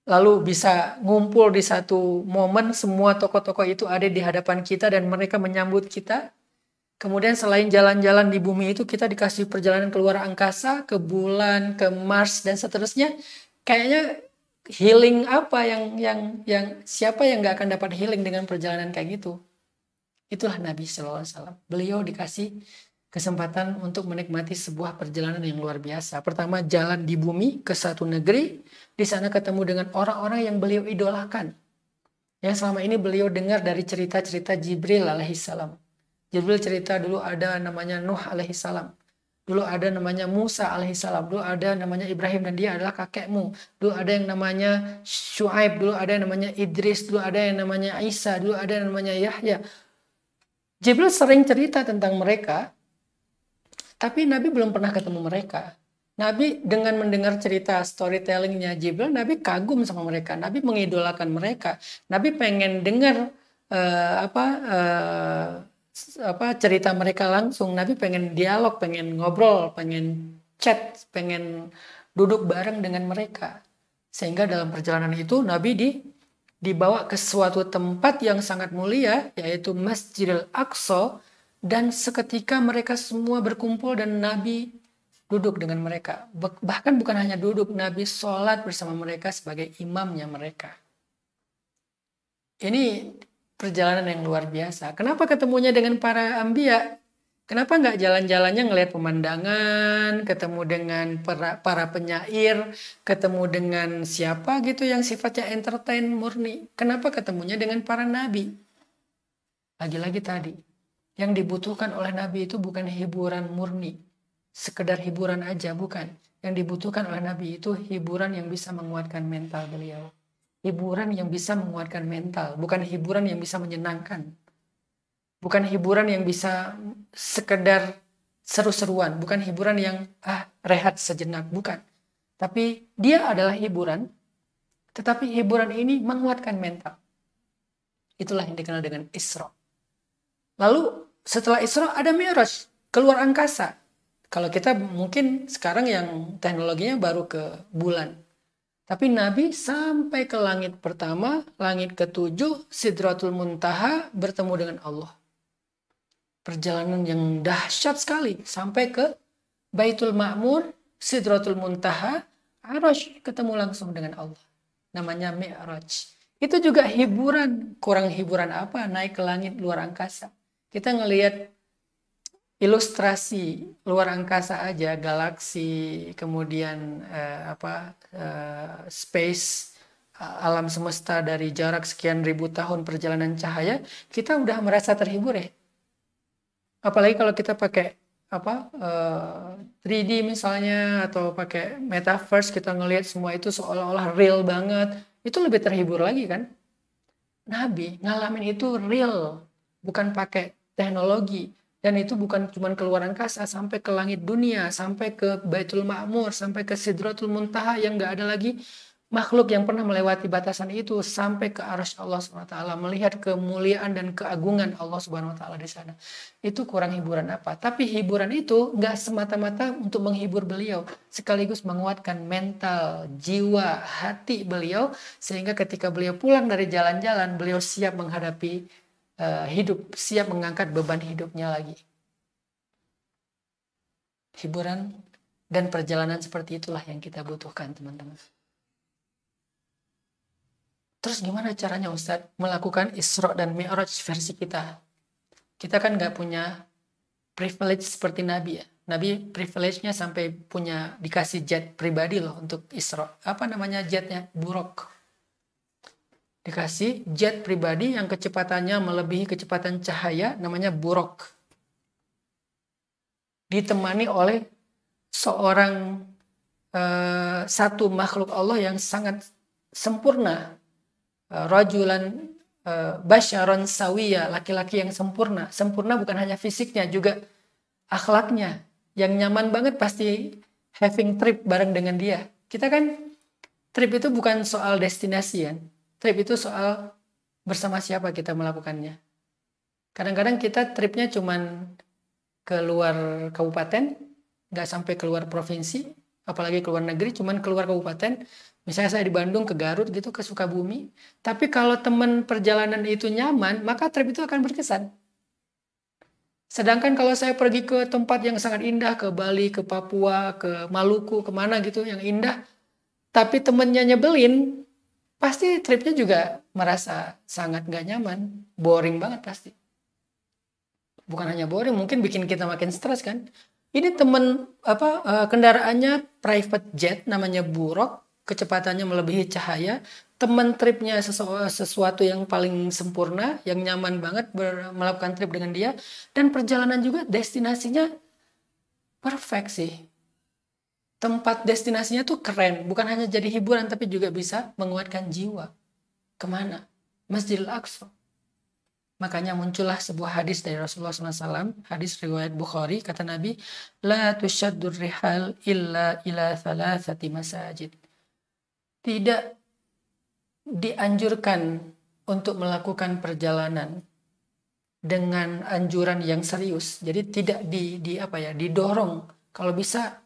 lalu bisa ngumpul di satu momen, semua tokoh-tokoh itu ada di hadapan kita dan mereka menyambut kita. Kemudian selain jalan-jalan di bumi itu, kita dikasih perjalanan keluar angkasa, ke bulan, ke Mars dan seterusnya. Kayaknya healing apa yang siapa yang nggak akan dapat healing dengan perjalanan kayak gitu? Itulah Nabi SAW. Beliau dikasih kesempatan untuk menikmati sebuah perjalanan yang luar biasa. Pertama, jalan di bumi ke satu negeri. Di sana ketemu dengan orang-orang yang beliau idolakan. Yang selama ini beliau dengar dari cerita-cerita Jibril alaihissalam. Jibril cerita dulu ada namanya Nuh alaihissalam. Dulu ada namanya Musa alaihissalam. Dulu ada namanya Ibrahim dan dia adalah kakekmu. Dulu ada yang namanya Syuaib. Dulu ada yang namanya Idris. Dulu ada yang namanya Isa. Dulu ada yang namanya Yahya. Jibril sering cerita tentang mereka, tapi Nabi belum pernah ketemu mereka. Nabi dengan mendengar cerita storytellingnya Jibril, Nabi kagum sama mereka. Nabi mengidolakan mereka. Nabi pengen dengar cerita mereka langsung. Nabi pengen dialog, pengen ngobrol, pengen chat, pengen duduk bareng dengan mereka. Sehingga dalam perjalanan itu Nabi dibawa ke suatu tempat yang sangat mulia, yaitu Masjidil Aqsa, dan seketika mereka semua berkumpul dan Nabi duduk dengan mereka. Bahkan bukan hanya duduk, Nabi sholat bersama mereka sebagai imamnya mereka. Ini perjalanan yang luar biasa. Kenapa ketemunya dengan para anbiya? Kenapa nggak jalan-jalannya ngelihat pemandangan, ketemu dengan para penyair, ketemu dengan siapa gitu yang sifatnya entertain murni? Kenapa ketemunya dengan para nabi? Lagi-lagi tadi, yang dibutuhkan oleh nabi itu bukan hiburan murni, sekedar hiburan aja, bukan. Yang dibutuhkan oleh nabi itu hiburan yang bisa menguatkan mental beliau. Hiburan yang bisa menguatkan mental, bukan hiburan yang bisa menyenangkan. Bukan hiburan yang bisa sekedar seru-seruan. Bukan hiburan yang rehat sejenak. Bukan. Tapi dia adalah hiburan. Tetapi hiburan ini menguatkan mental. Itulah yang dikenal dengan Isra. Lalu setelah Isra ada Mi'raj. Keluar angkasa. Kalau kita mungkin sekarang yang teknologinya baru ke bulan. Tapi Nabi sampai ke langit pertama, langit ke-7, Sidratul Muntaha, bertemu dengan Allah. Perjalanan yang dahsyat sekali sampai ke Baitul Ma'mur, Sidratul Muntaha, Arasy, ketemu langsung dengan Allah. Namanya Mi'raj. Itu juga hiburan. Kurang hiburan apa? Naik ke langit luar angkasa. Kita ngelihat ilustrasi luar angkasa aja, galaksi, kemudian space, alam semesta dari jarak sekian ribu tahun perjalanan cahaya, kita udah merasa terhibur ya. Apalagi kalau kita pakai 3D misalnya atau pakai metaverse, kita ngelihat semua itu seolah-olah real banget, itu lebih terhibur lagi kan. Nabi ngalamin itu real, bukan pakai teknologi, dan itu bukan cuma keluar angkasa, sampai ke langit dunia, sampai ke Baitul Ma'mur, sampai ke Sidratul Muntaha yang nggak ada lagi makhluk yang pernah melewati batasan itu sampai ke arsy Allah SWT, melihat kemuliaan dan keagungan Allah SWT di sana. Itu kurang hiburan apa? Tapi hiburan itu nggak semata-mata untuk menghibur beliau, sekaligus menguatkan mental, jiwa, hati beliau, sehingga ketika beliau pulang dari jalan-jalan, beliau siap menghadapi hidup, siap mengangkat beban hidupnya lagi. Hiburan dan perjalanan seperti itulah yang kita butuhkan, teman-teman. Terus gimana caranya Ustadz melakukan Isra dan Mi'raj versi kita? Kita kan nggak punya privilege seperti Nabi ya. Nabi privilege-nya sampai punya dikasih jet pribadi loh untuk Isra. Apa namanya jetnya? Buraq. Dikasih jet pribadi yang kecepatannya melebihi kecepatan cahaya, namanya Buraq. Ditemani oleh seorang satu makhluk Allah yang sangat sempurna. Rajulan basyaron sawiya, laki-laki yang sempurna. Sempurna bukan hanya fisiknya, juga akhlaknya. Yang nyaman banget pasti having trip bareng dengan dia. Kita kan trip itu bukan soal destinasi kan. Trip itu soal bersama siapa kita melakukannya. Kadang-kadang kita tripnya cuman keluar kabupaten, nggak sampai keluar provinsi, apalagi keluar negeri, cuman keluar kabupaten. Misalnya saya di Bandung ke Garut gitu, ke Sukabumi. Tapi kalau teman perjalanan itu nyaman, maka trip itu akan berkesan. Sedangkan kalau saya pergi ke tempat yang sangat indah, ke Bali, ke Papua, ke Maluku, kemana gitu yang indah, tapi temennya nyebelin, pasti tripnya juga merasa sangat gak nyaman, boring banget pasti. Bukan hanya boring, mungkin bikin kita makin stres kan. Ini temen kendaraannya private jet, namanya Buraq, kecepatannya melebihi cahaya. Teman tripnya sesuatu yang paling sempurna, yang nyaman banget melakukan trip dengan dia. Dan perjalanan juga destinasinya perfect sih. Tempat destinasinya tuh keren, bukan hanya jadi hiburan tapi juga bisa menguatkan jiwa. Kemana? Masjidil Aqsa. Makanya muncullah sebuah hadis dari Rasulullah SAW, hadis riwayat Bukhari, kata Nabi, la tushaddur rihal illa ila thalathati masajid. Tidak dianjurkan untuk melakukan perjalanan dengan anjuran yang serius. Jadi tidak didorong. Kalau bisa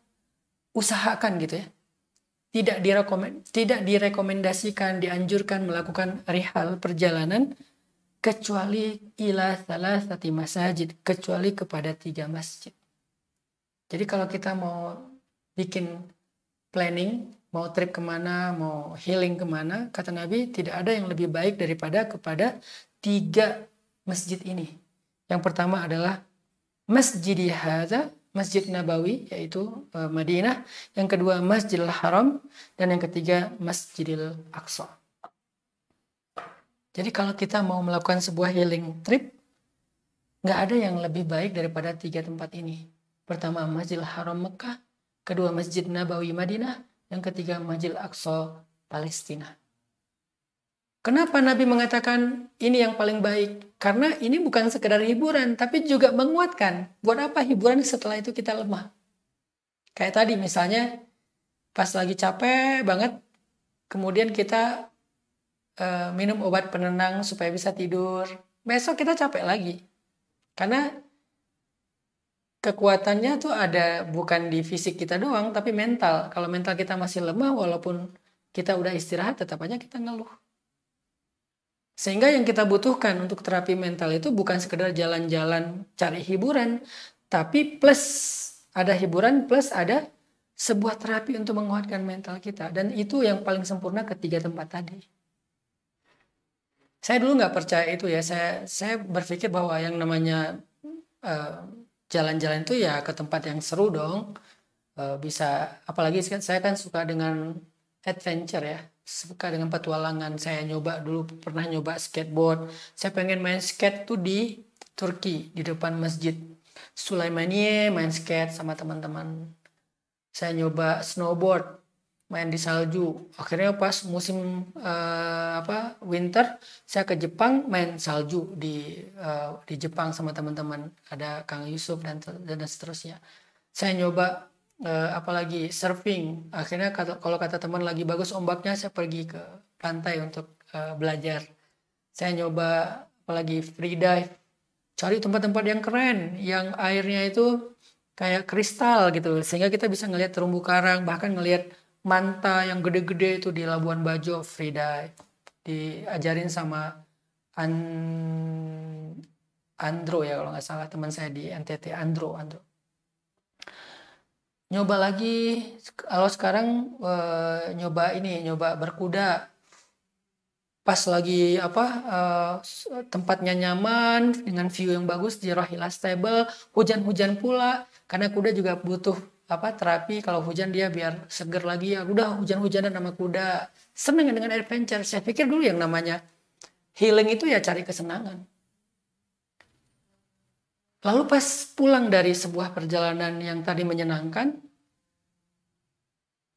usahakan gitu ya. Tidak direkomendasikan, dianjurkan melakukan rihal perjalanan kecuali ila thalathati masajid, kecuali kepada 3 masjid. Jadi kalau kita mau bikin planning, mau trip kemana, mau healing kemana, kata Nabi tidak ada yang lebih baik daripada kepada 3 masjid ini. Yang pertama adalah Masjidi Hadza, Masjid Nabawi, yaitu Madinah. Yang kedua Masjidil Haram, dan yang ketiga Masjidil Aqsa. Jadi kalau kita mau melakukan sebuah healing trip, nggak ada yang lebih baik daripada 3 tempat ini. Pertama Masjidil Haram Mekah, kedua Masjid Nabawi Madinah, yang ketiga Masjidil Aqsa Palestina. Kenapa Nabi mengatakan ini yang paling baik? Karena ini bukan sekedar hiburan, tapi juga menguatkan. Buat apa hiburan setelah itu kita lemah? Kayak tadi misalnya, pas lagi capek banget, kemudian kita minum obat penenang supaya bisa tidur. Besok kita capek lagi. Karena kekuatannya tuh ada bukan di fisik kita doang, tapi mental. Kalau mental kita masih lemah, walaupun kita udah istirahat, tetap aja kita ngeluh. Sehingga yang kita butuhkan untuk terapi mental itu bukan sekedar jalan-jalan cari hiburan, tapi plus ada hiburan, plus ada sebuah terapi untuk menguatkan mental kita. Dan itu yang paling sempurna ketiga tempat tadi. Saya dulu nggak percaya itu ya. Saya berpikir bahwa yang namanya jalan-jalan itu ya ke tempat yang seru dong. Bisa, apalagi saya kan suka dengan adventure ya. Suka dengan petualangan. Saya pernah nyoba skateboard. Saya pengen main skate tuh di Turki, di depan Masjid Sulaimaniye, main skate sama teman-teman. Saya nyoba snowboard, main di salju. Akhirnya pas musim winter, saya ke Jepang main salju di Jepang sama teman-teman. Ada Kang Yusuf dan seterusnya. Saya nyoba apalagi surfing. Akhirnya kalau kata teman lagi bagus ombaknya, saya pergi ke pantai untuk belajar. Saya nyoba apalagi free dive, cari tempat-tempat yang keren, yang airnya itu kayak kristal gitu, sehingga kita bisa ngelihat terumbu karang, bahkan ngelihat manta yang gede-gede itu di Labuan Bajo free dive. Diajarin sama Andro ya kalau nggak salah, teman saya di NTT, Andro. Nyoba lagi, kalau sekarang nyoba berkuda. Pas lagi tempatnya nyaman dengan view yang bagus di Rohila Stable, hujan-hujan pula karena kuda juga butuh terapi, kalau hujan dia biar seger lagi, ya udah hujan-hujanan sama kuda, seneng dengan adventure. Saya pikir dulu yang namanya healing itu ya cari kesenangan. Lalu pas pulang dari sebuah perjalanan yang tadi menyenangkan,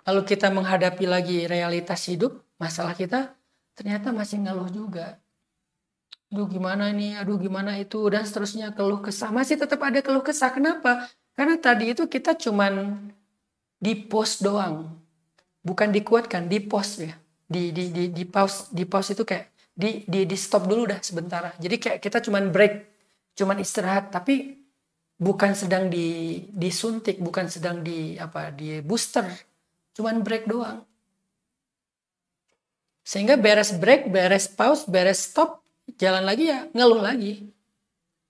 lalu kita menghadapi lagi realitas hidup, masalah kita ternyata masih ngeluh juga. Aduh gimana ini, aduh gimana itu, dan seterusnya, keluh kesah. Masih tetap ada keluh kesah. Kenapa? Karena tadi itu kita cuman di pause doang. Bukan dikuatkan, di pause ya. Di pause itu kayak di stop dulu dah sebentar. Jadi kayak kita cuman break, cuman istirahat, tapi bukan sedang disuntik, bukan sedang di booster. Cuman break doang. Sehingga beres break, beres pause, beres stop, jalan lagi ya ngeluh lagi.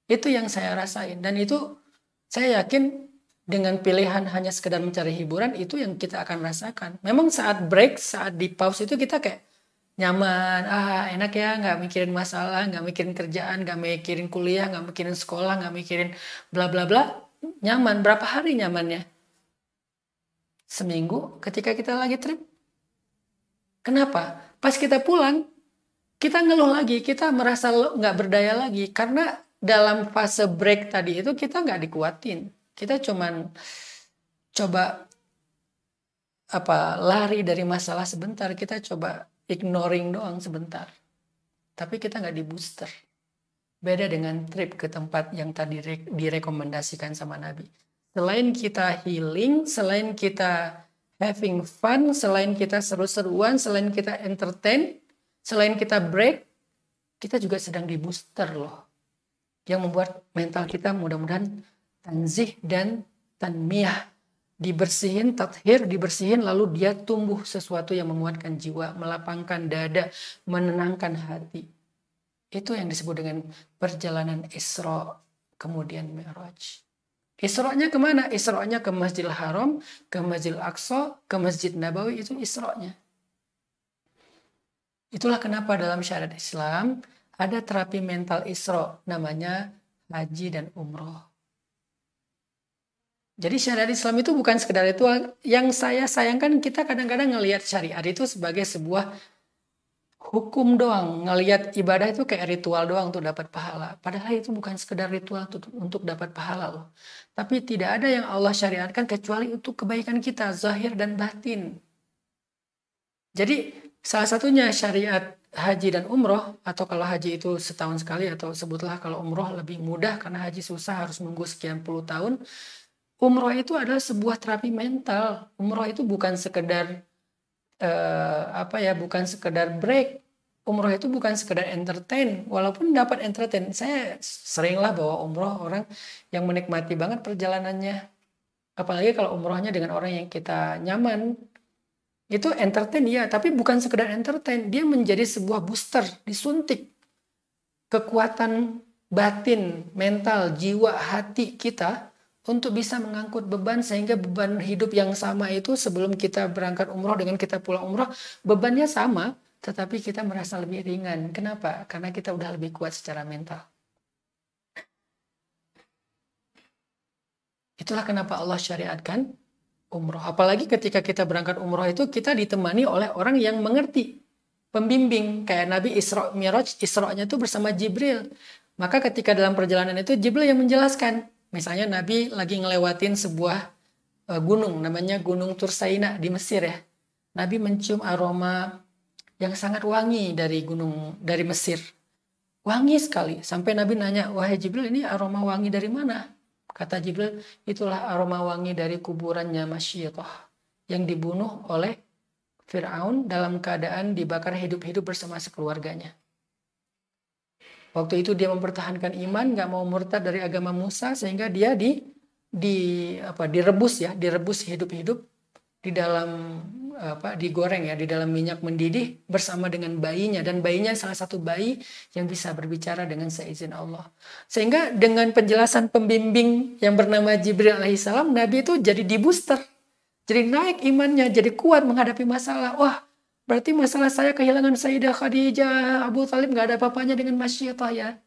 Itu yang saya rasain. Dan itu saya yakin dengan pilihan hanya sekedar mencari hiburan, itu yang kita akan rasakan. Memang saat break, saat di pause itu kita kayak nyaman, enak ya, nggak mikirin masalah, nggak mikirin kerjaan, nggak mikirin kuliah, nggak mikirin sekolah, nggak mikirin bla bla bla. Nyaman. Berapa hari nyamannya? Seminggu ketika kita lagi trip. Kenapa? Pas kita pulang, kita ngeluh lagi, kita merasa nggak berdaya lagi. Karena dalam fase break tadi itu kita nggak dikuatin. Kita cuman coba lari dari masalah sebentar. Kita coba ignoring doang sebentar. Tapi kita nggak di booster. Beda dengan trip ke tempat yang tadi direkomendasikan sama Nabi. Selain kita healing, selain kita having fun, selain kita seru-seruan, selain kita entertain, selain kita break, kita juga sedang di booster loh. Yang membuat mental kita mudah-mudahan tanzih dan tanmiyah. Dibersihin, tathir, dibersihin, lalu dia tumbuh sesuatu yang menguatkan jiwa, melapangkan dada, menenangkan hati. Itu yang disebut dengan perjalanan Isra, kemudian Mi'raj. Isra-nya kemana? Isra-nya ke Masjidil Haram, ke Masjidil Aqsa, ke Masjid Nabawi, itu Isra-nya. Itulah kenapa dalam syariat Islam ada terapi mental Isra, namanya haji dan umroh. Jadi syariat Islam itu bukan sekedar ritual. Yang saya sayangkan, kita kadang-kadang ngelihat syariat itu sebagai sebuah hukum doang, ngelihat ibadah itu kayak ritual doang untuk dapat pahala. Padahal itu bukan sekedar ritual untuk dapat pahala loh. Tapi tidak ada yang Allah syariatkan kecuali untuk kebaikan kita, zahir dan batin. Jadi salah satunya syariat haji dan umroh, atau kalau haji itu setahun sekali, atau sebutlah kalau umroh lebih mudah karena haji susah harus nunggu sekian puluh tahun. Umroh itu adalah sebuah terapi mental. Umroh itu bukan sekedar bukan sekedar break. Umroh itu bukan sekedar entertain, walaupun dapat entertain. Saya seringlah bawa umroh orang yang menikmati banget perjalanannya. Apalagi kalau umrohnya dengan orang yang kita nyaman. Itu entertain ya, tapi bukan sekedar entertain. Dia menjadi sebuah booster, disuntik kekuatan batin, mental, jiwa, hati kita untuk bisa mengangkut beban, sehingga beban hidup yang sama itu sebelum kita berangkat umroh dengan kita pulang umroh, bebannya sama, tetapi kita merasa lebih ringan. Kenapa? Karena kita udah lebih kuat secara mental. Itulah kenapa Allah syariatkan umroh. Apalagi ketika kita berangkat umroh itu kita ditemani oleh orang yang mengerti, pembimbing. Kayak Nabi Isra Mi'raj, Isra-nya itu bersama Jibril. Maka ketika dalam perjalanan itu Jibril yang menjelaskan. Misalnya Nabi lagi ngelewatin sebuah gunung, namanya Gunung Tursaina di Mesir ya. Nabi mencium aroma yang sangat wangi dari Mesir. Wangi sekali. Sampai Nabi nanya, wahai Jibril, ini aroma wangi dari mana? Kata Jibril, itulah aroma wangi dari kuburannya Masyidah yang dibunuh oleh Fir'aun dalam keadaan dibakar hidup-hidup bersama sekeluarganya. Waktu itu dia mempertahankan iman, nggak mau murtad dari agama Musa, sehingga dia direbus hidup-hidup di dalam digoreng ya, di dalam minyak mendidih bersama dengan bayinya, dan bayinya salah satu bayi yang bisa berbicara dengan seizin Allah. Sehingga dengan penjelasan pembimbing yang bernama Jibril alaihissalam, Nabi itu jadi di-booster. Jadi naik imannya, jadi kuat menghadapi masalah. Wah, berarti masalah saya kehilangan Sayyidah Khadijah, Abu Thalib nggak ada apa-apanya dengan Masyidah ya.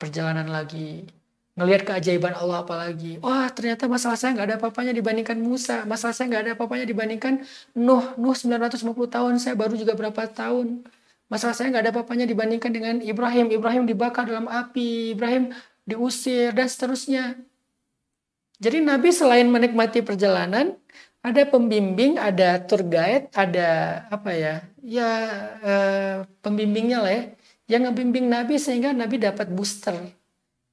Perjalanan lagi, ngelihat keajaiban Allah apalagi. Wah, ternyata masalah saya nggak ada apa-apanya dibandingkan Musa. Masalah saya nggak ada apa-apanya dibandingkan Nuh. Nuh 950 tahun, saya baru juga berapa tahun. Masalah saya nggak ada apa-apanya dibandingkan dengan Ibrahim. Ibrahim dibakar dalam api, Ibrahim diusir, dan seterusnya. Jadi Nabi selain menikmati perjalanan, ada pembimbing, ada tour guide, ada pembimbingnya lah ya, yang ngebimbing Nabi sehingga Nabi dapat booster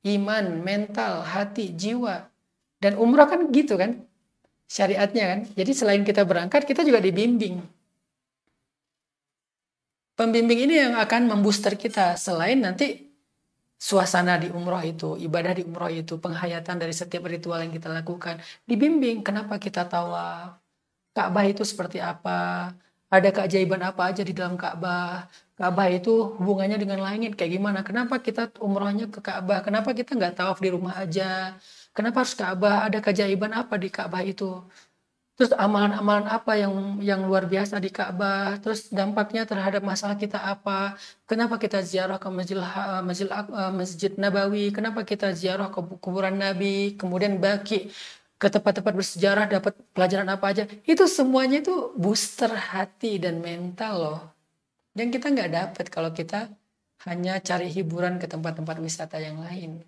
iman, mental, hati, jiwa. Dan umrah kan gitu kan, syariatnya kan. Jadi selain kita berangkat, kita juga dibimbing. Pembimbing ini yang akan membooster kita, selain nanti suasana di umroh itu, ibadah di umroh itu, penghayatan dari setiap ritual yang kita lakukan, dibimbing. Kenapa kita tawaf? Ka'bah itu seperti apa? Ada keajaiban apa aja di dalam Ka'bah? Ka'bah itu hubungannya dengan langit kayak gimana? Kenapa kita umrohnya ke Ka'bah? Kenapa kita nggak tawaf di rumah aja? Kenapa harus Ka'bah? Ada keajaiban apa di Ka'bah itu? Terus amalan-amalan apa yang luar biasa di Ka'bah? Terus dampaknya terhadap masalah kita apa? Kenapa kita ziarah ke Masjid Nabawi? Kenapa kita ziarah ke kuburan Nabi? Kemudian Baqi, ke tempat-tempat bersejarah, dapat pelajaran apa aja? Itu semuanya itu booster hati dan mental loh. Dan kita nggak dapat kalau kita hanya cari hiburan ke tempat-tempat wisata yang lain.